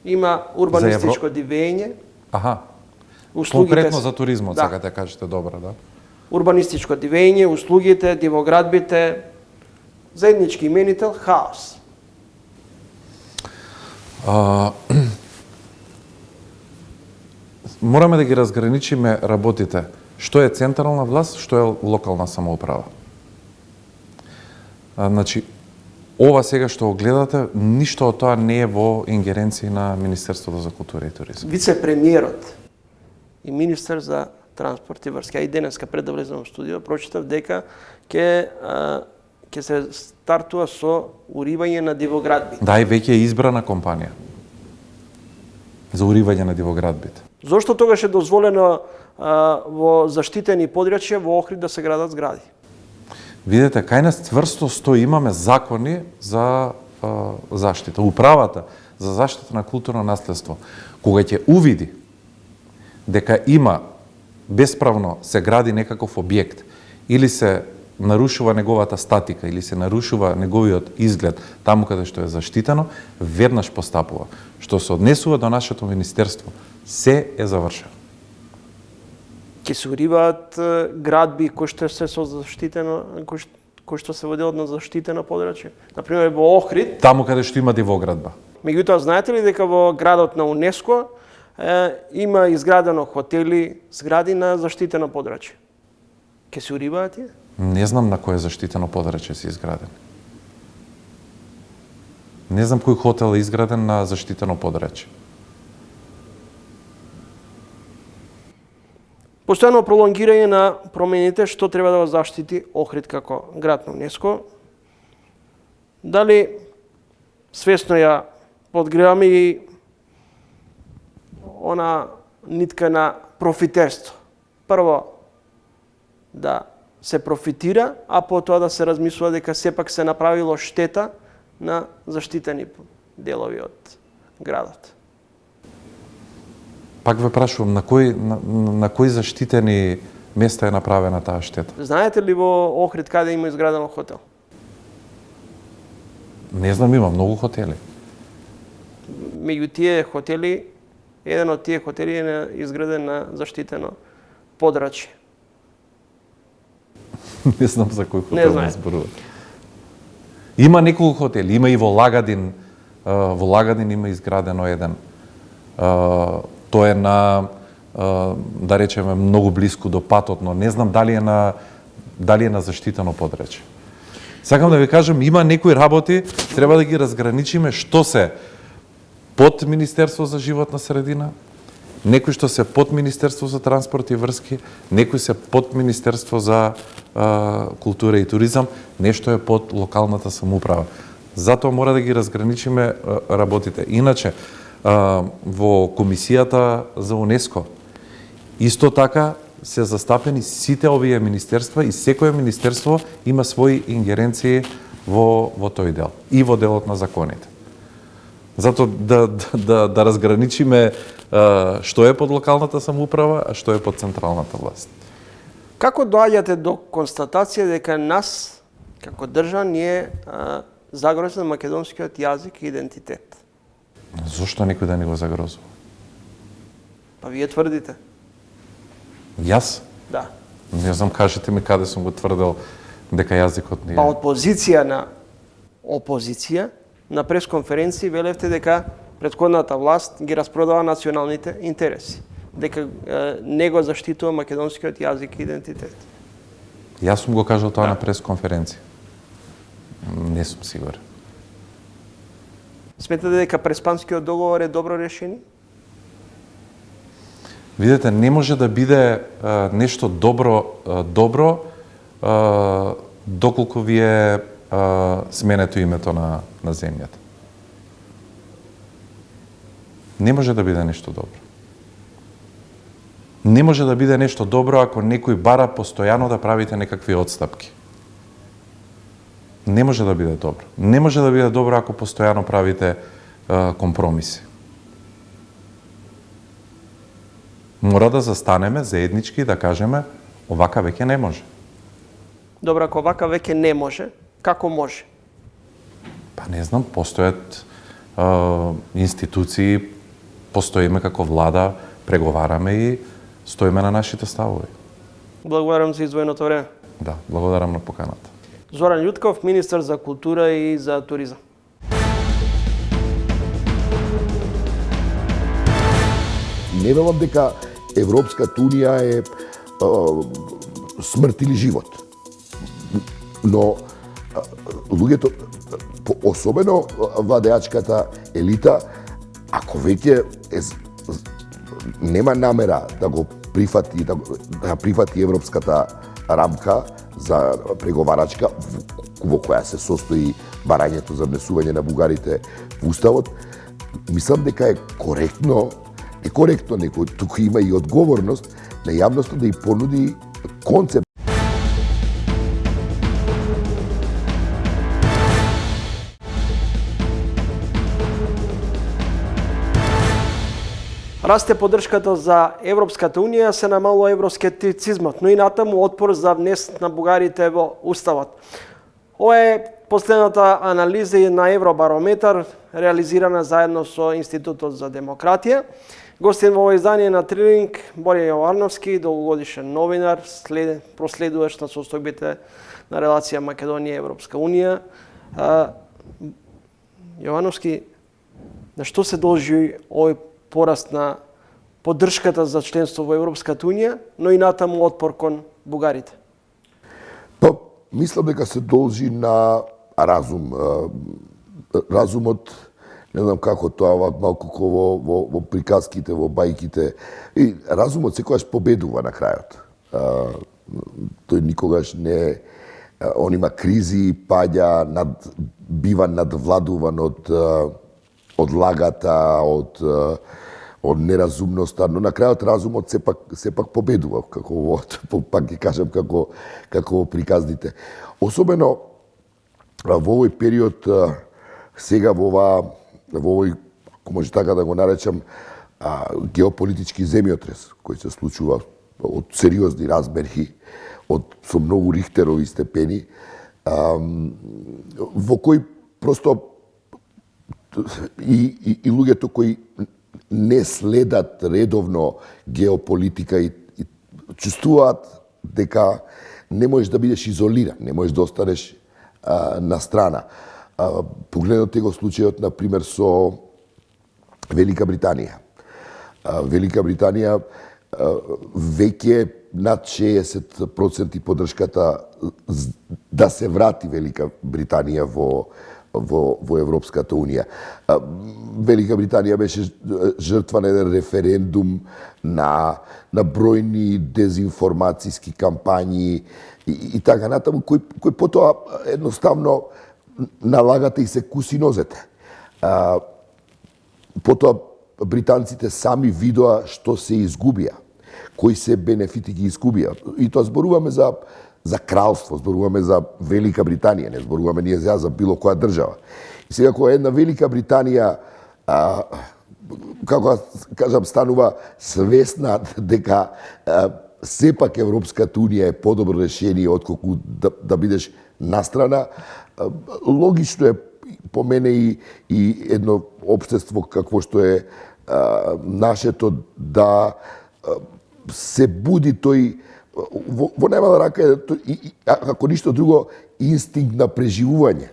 има урбанистичко дивење. Аха. Услугите Конкретно за туризмот, да. сакате да кажете, добро, да. Урбанистичко дивење, услугите, дивоградбите, заеднички именител, хаос. Мораме да ги разграничиме работите. Што е централна власт, што е локална самоуправа. Значи, ова сега што го гледате, ништо од тоа не е во ингеренција на Министерството за култура и туризам. Вице-премиерот и министер за транспорт и врски, а и денеска пред да влезам во студио, прочитав дека ќе се стартува со уривање на дивоградби. Да, и веќе е избрана компанија за уривање на дивоградбите. Зошто тогаш е дозволено во заштитени подрачја во Охрид да се градат згради? Видете, кај нас цврсто имаме закони за заштита. Управата за заштита на културно наследство, кога ќе увиди дека има бесправно се гради некаков објект или се нарушува неговата статика или се нарушува неговиот изглед таму каде што е заштитено, веднаш постапува. Што се однесува до нашето министерство, се е завршено. Ќе се уриваат градби кои што се со заштитено, кои што се во делот на заштитено подрачје. Например во Охрид, Таму каде што има дивоградба. меѓутоа знаете ли дека во градот на УНЕСКО има изградено хотели, згради на заштитено подрачје? Ќе се уриваат тие? Не знам на кое заштитено подрачје се изграден. Не знам кој хотел е изграден на заштитено подрачје. Постојано пролонгирање на промените што треба да го заштити Охрид како град на УНЕСКО. Дали свесно ја подгреваме и она нитка на профитерство. Прво да се профитира, а потоа да се размислува дека сепак се направило штета на заштитени делови од градот. Пак ве прашувам, на кои заштитени места е направена таа штета? Знаете ли во Охрид каде има изграден хотел? Не знам, има многу хотели. Меѓу тие хотели, еден од тие хотели е изграден на заштитено подрачје. Не знам за кој Не хотел знае. не зборува. Има неколку хотели, има и во Лагадин. Во Лагадин има изградено еден. Тој е на, да речеме, многу блиску до патот, но не знам дали е на заштитено подрачје. Сакам да ви кажам, има некои работи, треба да ги разграничиме што се под Министерство за животна средина, некои што се под Министерство за транспорт и врски, некои се под Министерство за култура и туризам, нешто е под локалната самоуправа. Затоа мора да ги разграничиме работите. Иначе, во Комисијата за УНЕСКО, исто така се застапени сите овие министерства и секое министерство има своји ингеренции во тој дел и во делот на законите. Затоа да разграничиме што е под локалната самоуправа, а што е под централната власт. Како доаѓате до констатација дека нас, како држава, ние загрозна македонскиот јазик и идентитет? Зошто некој да не го загрозува? Па вие тврдите. Јас? Да. Не знам, кажете ми каде сум го тврдел дека јазикот не е. Па од позиција на опозиција, на пресконференција велевте дека претходната власт ги распродава националните интереси, дека не го заштитува македонскиот јазик и идентитет. Јас сум го кажал тоа на пресконференција. Не сум сигурен. Сметате дека Преспанскиот договор е добро решение? Видете, не може да биде нешто добро доколку ви е сменето името на земјата. Не може да биде нешто добро. Не може да биде нешто добро ако некој бара постојано да правите некакви отстапки. Не може да биде добро. Не може да биде добро ако постојано правите компромиси. Мора да застанеме заеднички и да кажеме овака веќе не може. Добро, ако овака веќе не може, како може? Па не знам, постојат институции, постоиме како влада, преговараме и стоиме на нашите ставови. Благодарам за издвоеното време. Да, благодарам на поканата. Зоран Љутков, министар за култура и за туризам. Не велам дека Европската унија е смрт или живот. Но луѓето, особено владеачката елита, ако веќе нема намера да го прифати, да прифати европската рамка за преговарачка во која се состои барањето за внесување на бугарите во уставот, мислам дека е коректно, некој тука има и одговорност на јавноста да и понуди концепт. Расте поддршката за Европската унија, се намалува евроскептицизмот, но и натаму отпор за внес на бугарите во уставот. Ова е последната анализа на Евробарометар, реализирана заедно со Институтот за демократија. Гостин во ова издание на Трилинг, Боријан Јовановски, долгогодишен новинар, проследуваш на состојбите на релација Македонија и Европска унија. Јовановски, на што се должи овој пораст на поддршката за членство во Европската унија, но и натаму отпор кон бугарите? Па, мислам дека се должи на разум. Разумот, не знам како тоа, малку во приказките, во бајките, и разумот секогаш победува на крајот. Тој никогаш не... Он има кризи, паѓа, бива надвладуван од лагата, од неразумноста, но на крајот разумот сепак победува, како пак ги кажам, како во приказните. Особено во овој период, сега во овој, ако може така да го наречам, геополитички земјотрес, кој се случува од сериозни размери, со многу рихтерови степени, во кој просто и луѓето кои не следат редовно геополитика и чувствуваат дека не можеш да бидеш изолиран, не можеш да останеш на страна. Погледнете го случајот, например, со Велика Британија. Велика Британија веќе над 60% поддршката да се врати Велика Британија во Европската унија. Велика Британија беше жртва на еден референдум, на бројни дезинформацијски кампањи и така натаму, кој потоа едноставно налагате и се куси нозете. Потоа британците сами видоа што се изгубија, кои се бенефити ги изгубија. И тоа зборуваме за кралство, зборуваме за Велика Британија, не зборуваме ние за било која држава. И сега кога една Велика Британија, како кажам, станува свесна дека сепак Европската Унија е подобро решение отколку да бидеш настрана. Логично е по мене и едно општество какво што е нашето да се буди тој во најмала рака ако ништо друго инстинкт на преживување.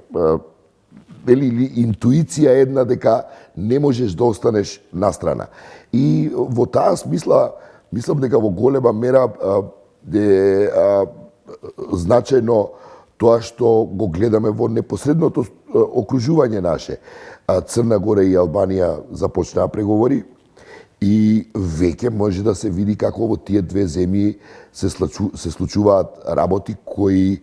Или интуиција една дека не можеш да останеш настрана. И во таа мислам дека во голема мера е значајно тоа што го гледаме во непосредното окружување наше. Црна Гора и Албанија започнаа преговори и веќе може да се види како во тие две земји се случуваат работи кои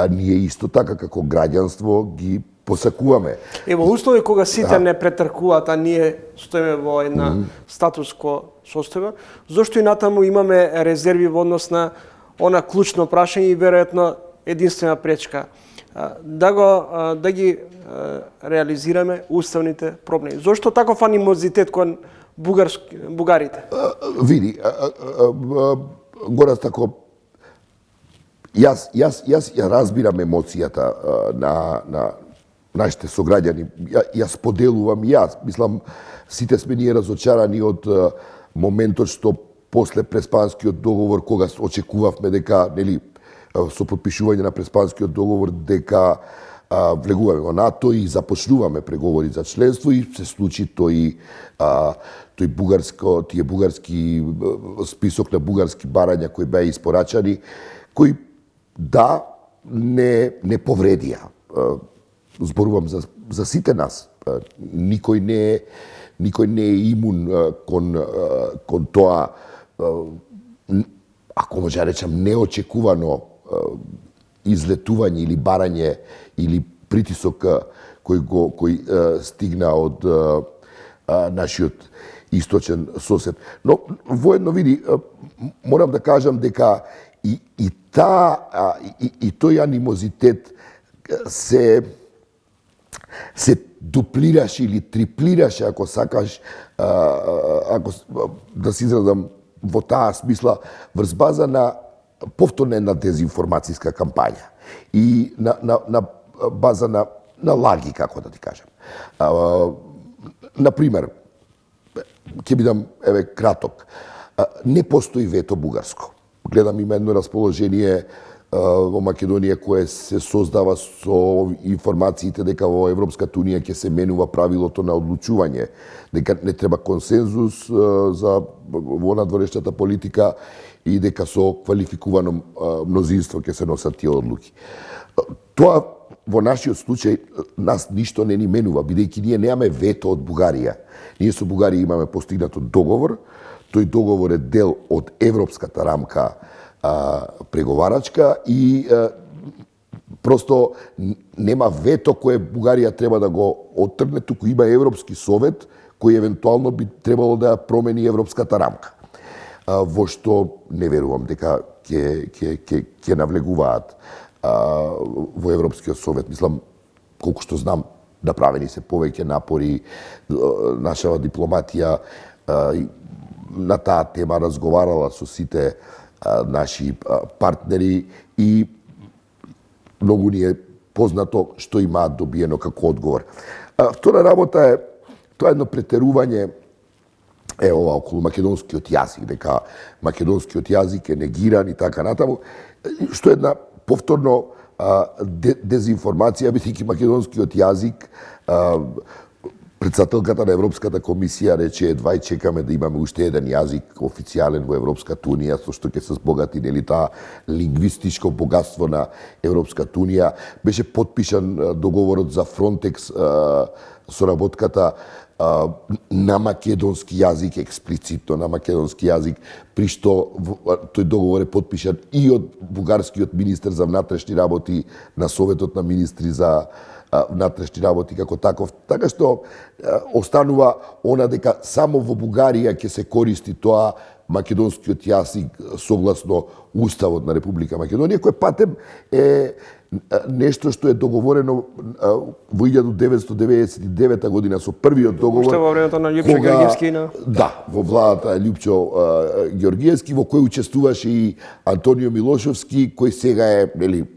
ние исто така како граѓанство ги посакуваме. Во услови кога сите не претркуваат, а ние стоиме во една статуско состојба, зошто и натаму имаме резерви во однос на она клучно прашање и веројатно единствена пречка да ги реализираме уставните проблеми. Зошто таков анимозитет кон бугарите? Види, Горас тако јас ја разбирам емоцијата на нашите сограѓани. Ја споделувам јас. Мислам, сите сме ние разочарани од моментот што после Преспанскиот договор, кога очекувавме дека, нели, со подпишување на Преспанскиот договор, дека влегуваме во НАТО и започнуваме преговори за членство и се случи тие бугарски список на бугарски барања кои беа испорачани, кои не повредија. Зборувам за сите нас. Никој не е имун кон тоа, ако може да речам, неочекувано излетување или барање или притисок кој стигна од нашиот источен сосед. Но воедно, види, морам да кажам дека и тој анимозитет се дуплираше или триплираше, ако сакаш, ако да се изразам во таа смисла, врз база на повторна една дезинформацијска кампања и на база на лаги, како да ти кажам. Например, ќе бидам краток. Не постои вето бугарско. Гледам има едно расположение во Македонија кое се создава со информациите дека во Европската Унија ќе се менува правилото на одлучување, дека не треба консензус во надворешната политика и дека со квалификувано мнозинство ќе се носат тие одлуки. Тоа во нашиот случај нас ништо не ни менува, бидејќи ние немаме вето од Бугарија. Ние со Бугарија имаме постигнато договор, тој договор е дел од европската рамка преговарачка и просто нема вето кое Бугарија треба да го оттргне, туку има Европски совет кој евентуално би требало да промени европската рамка. Во што не верувам дека ќе навлегуваат во Европскиот совет. Мислам, колку што знам, направени се повеќе напори, нашава дипломатија на таа тема разговарала со сите наши партнери и многу ни е познато што имаат добиено како одговор. Втора работа е тоа едно претерување ова околу македонскиот јазик, дека македонскиот јазик е негиран и така натаму, што е една повторно дезинформација, бидејќи македонскиот јазик, председателката на Европската комисија рече едва и чекаме да имаме уште еден јазик официјален во Европската Унија, со што ќе се збогати, нели, таа лингвистичко богатство на Европската Унија. Беше подпишан договорот за Фронтекс, соработката на македонски јазик, експлицитно на македонски јазик, при што тој договор е подпишан и од бугарскиот министер за внатрешни работи на Советот на министри за внатрешни работи како таков. Така што останува она дека само во Бугарија ќе се користи тоа македонскиот јазик согласно Уставот на Република Македонија, кој патем е нешто што е договорено во 1999 година со првиот договор. Уште во времето на Љупчо Георгиевски на... Да, во владата Љупчо Георгиевски, во кој учествуваше и Антонио Милошевски, кој сега е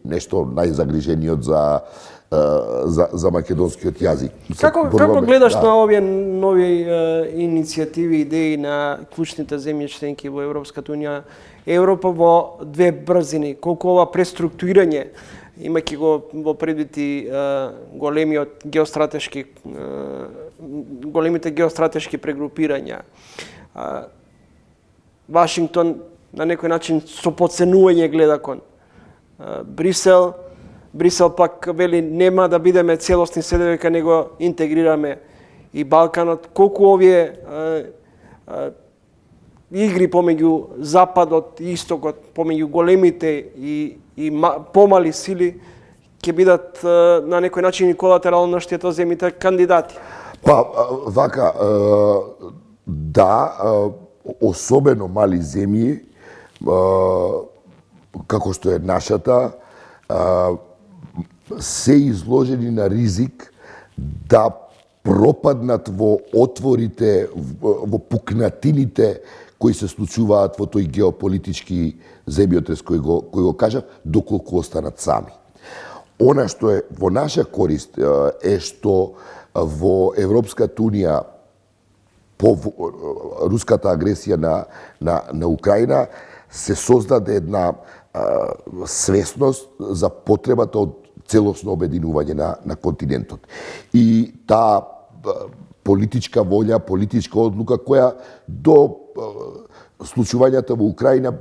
нешто најзагрижениот за македонскиот јазик. Како гледаш на овие нови иницијативи, идеи на клучните земји членки во Европската унија, Европа во две брзини, колку ова преструктурирање, имајќи го во предвид и големите геостратешки прегрупирања. Вашингтон на некој начин со подценување гледа кон Брисел пак вели нема да бидеме целосни се додека не го интегрираме и Балканот. Колку овие игри помеѓу Западот и Истокот, помеѓу големите и помали сили ќе бидат на некој начин и колатерално штета земите кандидати? Па, вака, да, особено мали земји, како што е нашата, се изложени на ризик да пропаднат во отворите, во пукнатините кои се случуваат во тој геополитички земјотрес кој го кажав, доколку останат сами. Она што е во наша корист е што во Европската унија по руската агресија на Украина се создаде една свесност за потребата од целосно обединување на континентот. И таа политичка волја, политичка одлука која до случувањата во Украина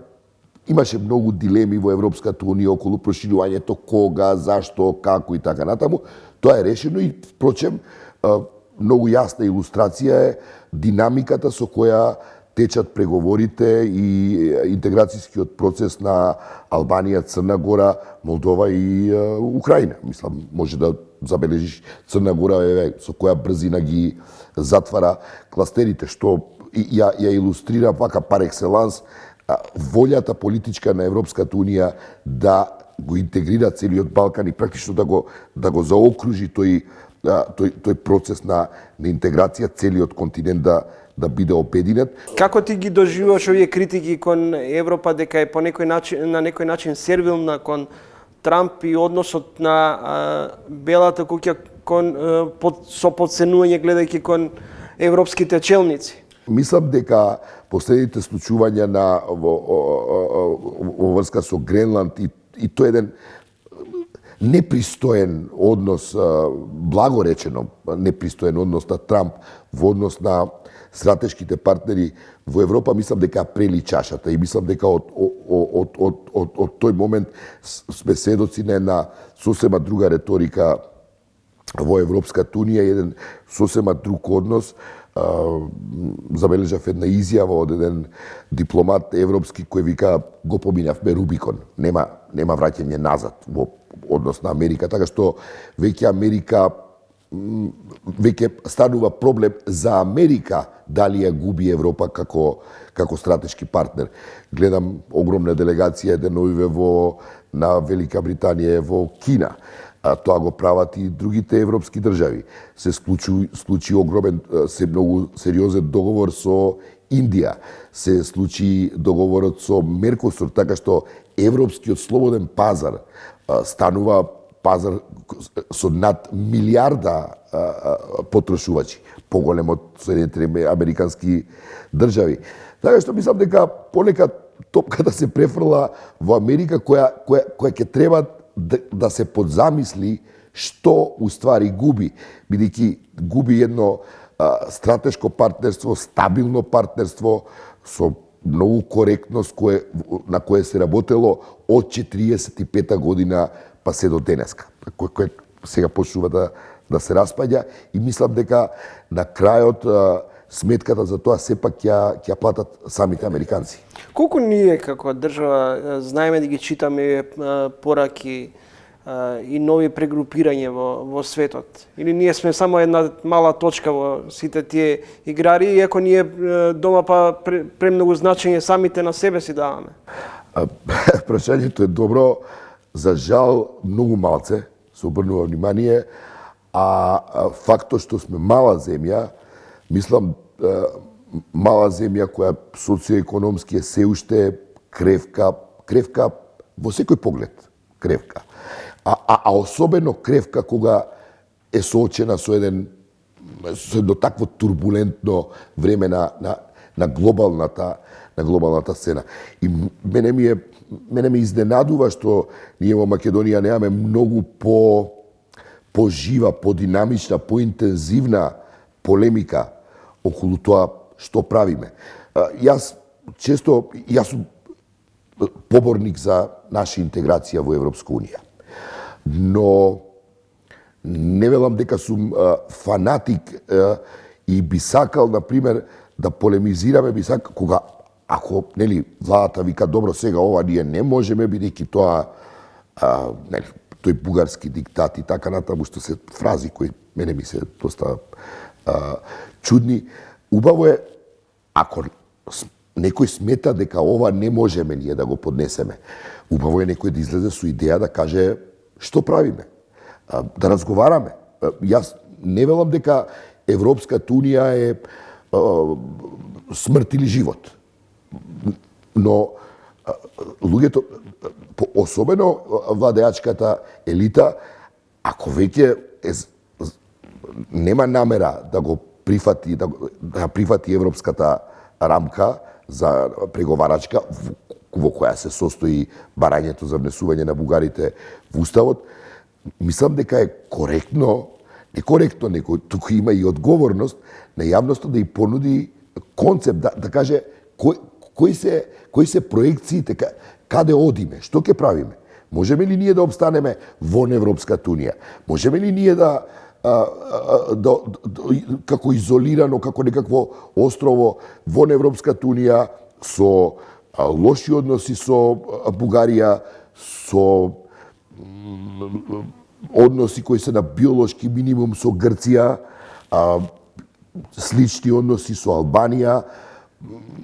имаше многу дилеми во Европската унија околу проширувањето, кога, зашто, како и така натаму. Тоа е решено и, впрочем, многу јасна илустрација е динамиката со која течат преговорите и интеграцијскиот процес на Албанија, Црна Гора, Молдова и Украина. Мислам, може да забележиш Црна Гора со која брзина ги затвара кластерите, што ја илустрира вака пар екселанс волјата политичка на Европската унија да го интегрира целиот Балкан и практично да го заокружи тој процес на интеграција, целиот континент да биде обединет. Како ти ги доживуваш овие критики кон Европа дека е на некој начин сервилна кон Трамп и односот на Белата куќа со подценување гледајќи кон европските челници? Мислам дека последните случувања во врска со Гренланд и тој еден непристоен однос, благо речено, непристоен однос на Трамп во однос на стратешките партнери во Европа, мислам дека прели чашата и мислам дека од тој момент сме сведоци на една сосема друга реторика во Европската унија, еден сосема друг однос. Забележав една изјава од еден дипломат европски кој вика го поминавме Рубикон, нема враќање назад во однос на Америка, така што веќе станува проблем за Америка дали ја губи Европа како стратешки партнер. Гледам огромна делегација деновиве на Велика Британија во Кина. Тоа го прават и другите европски држави. Се случи огромен, многу сериозен договор со Индија. Се случи договорот со Меркосур, така што европскиот слободен пазар станува пазар со над милиарда потрошувачи, поголем од Соединетите американски држави. Така што мислам дека понекад топката се префрла во Америка која ќе треба да се подзамисли што уствари губи, бидејќи губи едно стратешко партнерство, стабилно партнерство со многу коректност на кое се работело од 45-та година па се до денеска, кој сега почнува да се распаѓа и мислам дека на крајот сметката за тоа сепак ќе платат самите американци. Колку ние како држава знаеме да ги читаме пораки и нови прегрупирања во светот. Или ние сме само една мала точка во сите тие играри, иако ние дома па премногу значење самите на себе си даваме. Прашањето е добро, за жал многу малце се обрнува внимание, а фактот што сме мала земја, мислам мала земја која социоекономски е се уште кревка во секој поглед, кревка. А особено кревка кога е соочена со едно такво турбулентно време на глобалната сцена. И мене ме изненадува што ние во Македонија немаме многу пожива, подинамична, поинтензивна полемика околу тоа што правиме. Јас сум поборник за наша интеграција во Европска унија. Но не велам дека сум фанатик и би сакал, например, да полемизираме, кога ако владата вика добро сега ова ние не можеме бидејќи тоа тој бугарски диктат и така натаму, што се фрази кои мене ми се доста чудни. Убаво е ако некој смета дека ова не можеме ние да го поднесеме. Убаво е некој да излезе со идеја да каже што правиме. Да разговараме. Јас не велам дека Европската унија е смрт или живот. Но луѓето, особено владеачката елита, ако веќе нема намера да го прифати европската рамка за преговарачка во која се состои барањето за внесување на бугарите во уставот, мислам дека е некоректно некој, туку има и одговорност на јавноста да и понуди концепт, да каже кои се проекциите, каде одиме, што ќе правиме. Можеме ли ние да обстанеме во Европската унија? Можеме ли ние да како изолирано, како некакво острово во Европската унија со лоши односи со Бугарија, со односи кои се на биолошки минимум со Грција, слични односи со Албанија.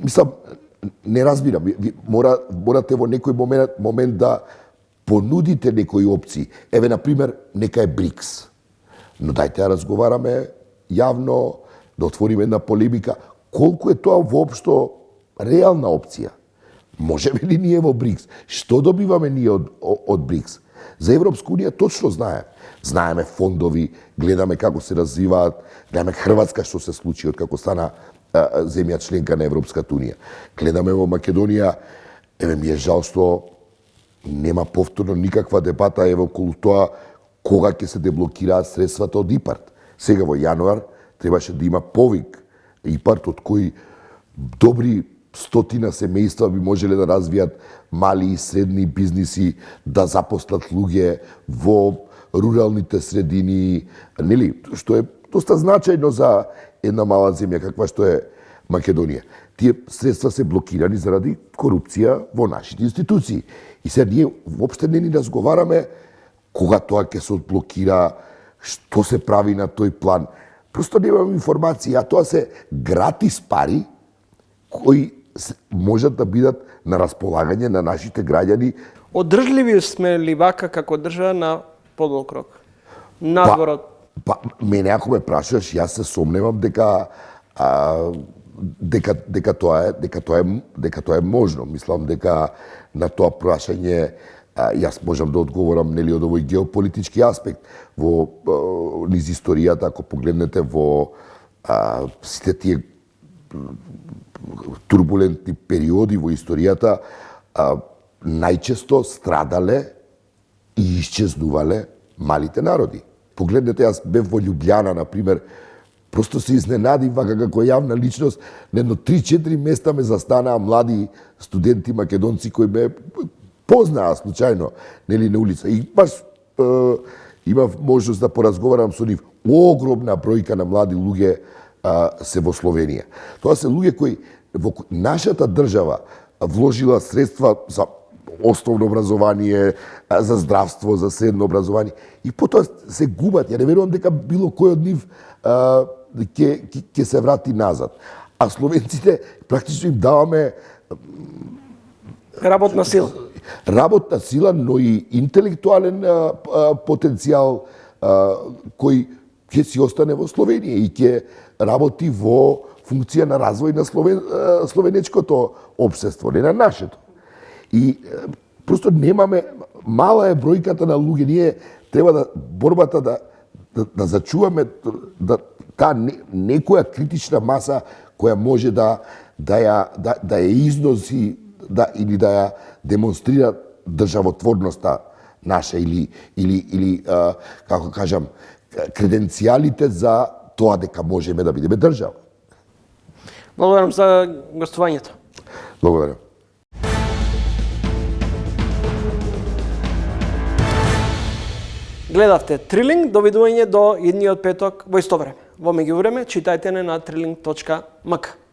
Мислам, не разбирам. Морате во некој момент да понудите некои опции. Еве, например, нека е БРИКС. Но дајте да разговараме јавно, да отвориме една полемика. Колку е тоа воопшто реална опција? Можеме ли ние во БРИКС? Што добиваме ние од БРИКС? За Европска унија точно знаеме. Знаеме фондови, гледаме како се развиваат, гледаме Хрватска што се случи од како стана земја членка на Европската унија. Гледаме во Македонија, ми е жал што нема повторно никаква дебата околу тоа кога ќе се деблокираат средствата од ИПАРД. Сега во јануар требаше да има повик ИПАРД од кои добри 100 семејства би можеле да развијат мали и средни бизниси, да запослат луѓе во руралните средини, што е доста значајно за една мала земја каква што е Македонија. Тие средства се блокирани заради корупција во нашите институции. И сега ние воопште не ни разговараме кога тоа ќе се одблокира, што се прави на тој план. Просто немам информација, а тоа се гратис пари кои можат да бидат на располагање на нашите граѓани. Одржливи сме ли вака како држава на подолг рок? Надвор од мене ако ме прашаш, јас се сомневам дека тоа е можно. Мислам дека на тоа прашање јас можам да одговорам од овој геополитички аспект. Во низ историјата, ако погледнете во сите тие турбулентни периоди во историјата, најчесто страдале и исчезнувале малите народи. Погледнете, јас бев во Љубљана, например, просто се изненадив вака како јавна личност, на едно 3-4 места ме застанаа млади студенти македонци кои ме познаа случајно, на улица. И баш имав можност да поразговарам со нив. Огромна бројка на млади луѓе се во Словенија. Тоа се луѓе кои во нашата држава вложила средства за основно образование, за здравство, за средно образование. И потоа се губат. Ја не верувам дека било кој од нив ќе се врати назад. А словенците практично им даваме Работна сила. Работна сила, но и интелектуален потенцијал кој ќе си остане во Словенија и ќе работи во функција на развој на словенечкото општество, не на нашето. И просто немаме, мала е бројката на луѓе, ние треба да борбата да зачуваме таа некоја критична маса која може да ја износи или да ја демонстрира државотворноста наша или како кажам, креденцијалите за тоа дека можеме да бидеме држава. Благодарам за гостувањето. Благодарам. Гледавте Трилинг, довидување до идниот петок во исто време. Во меѓувреме, читајте на trilling.mk.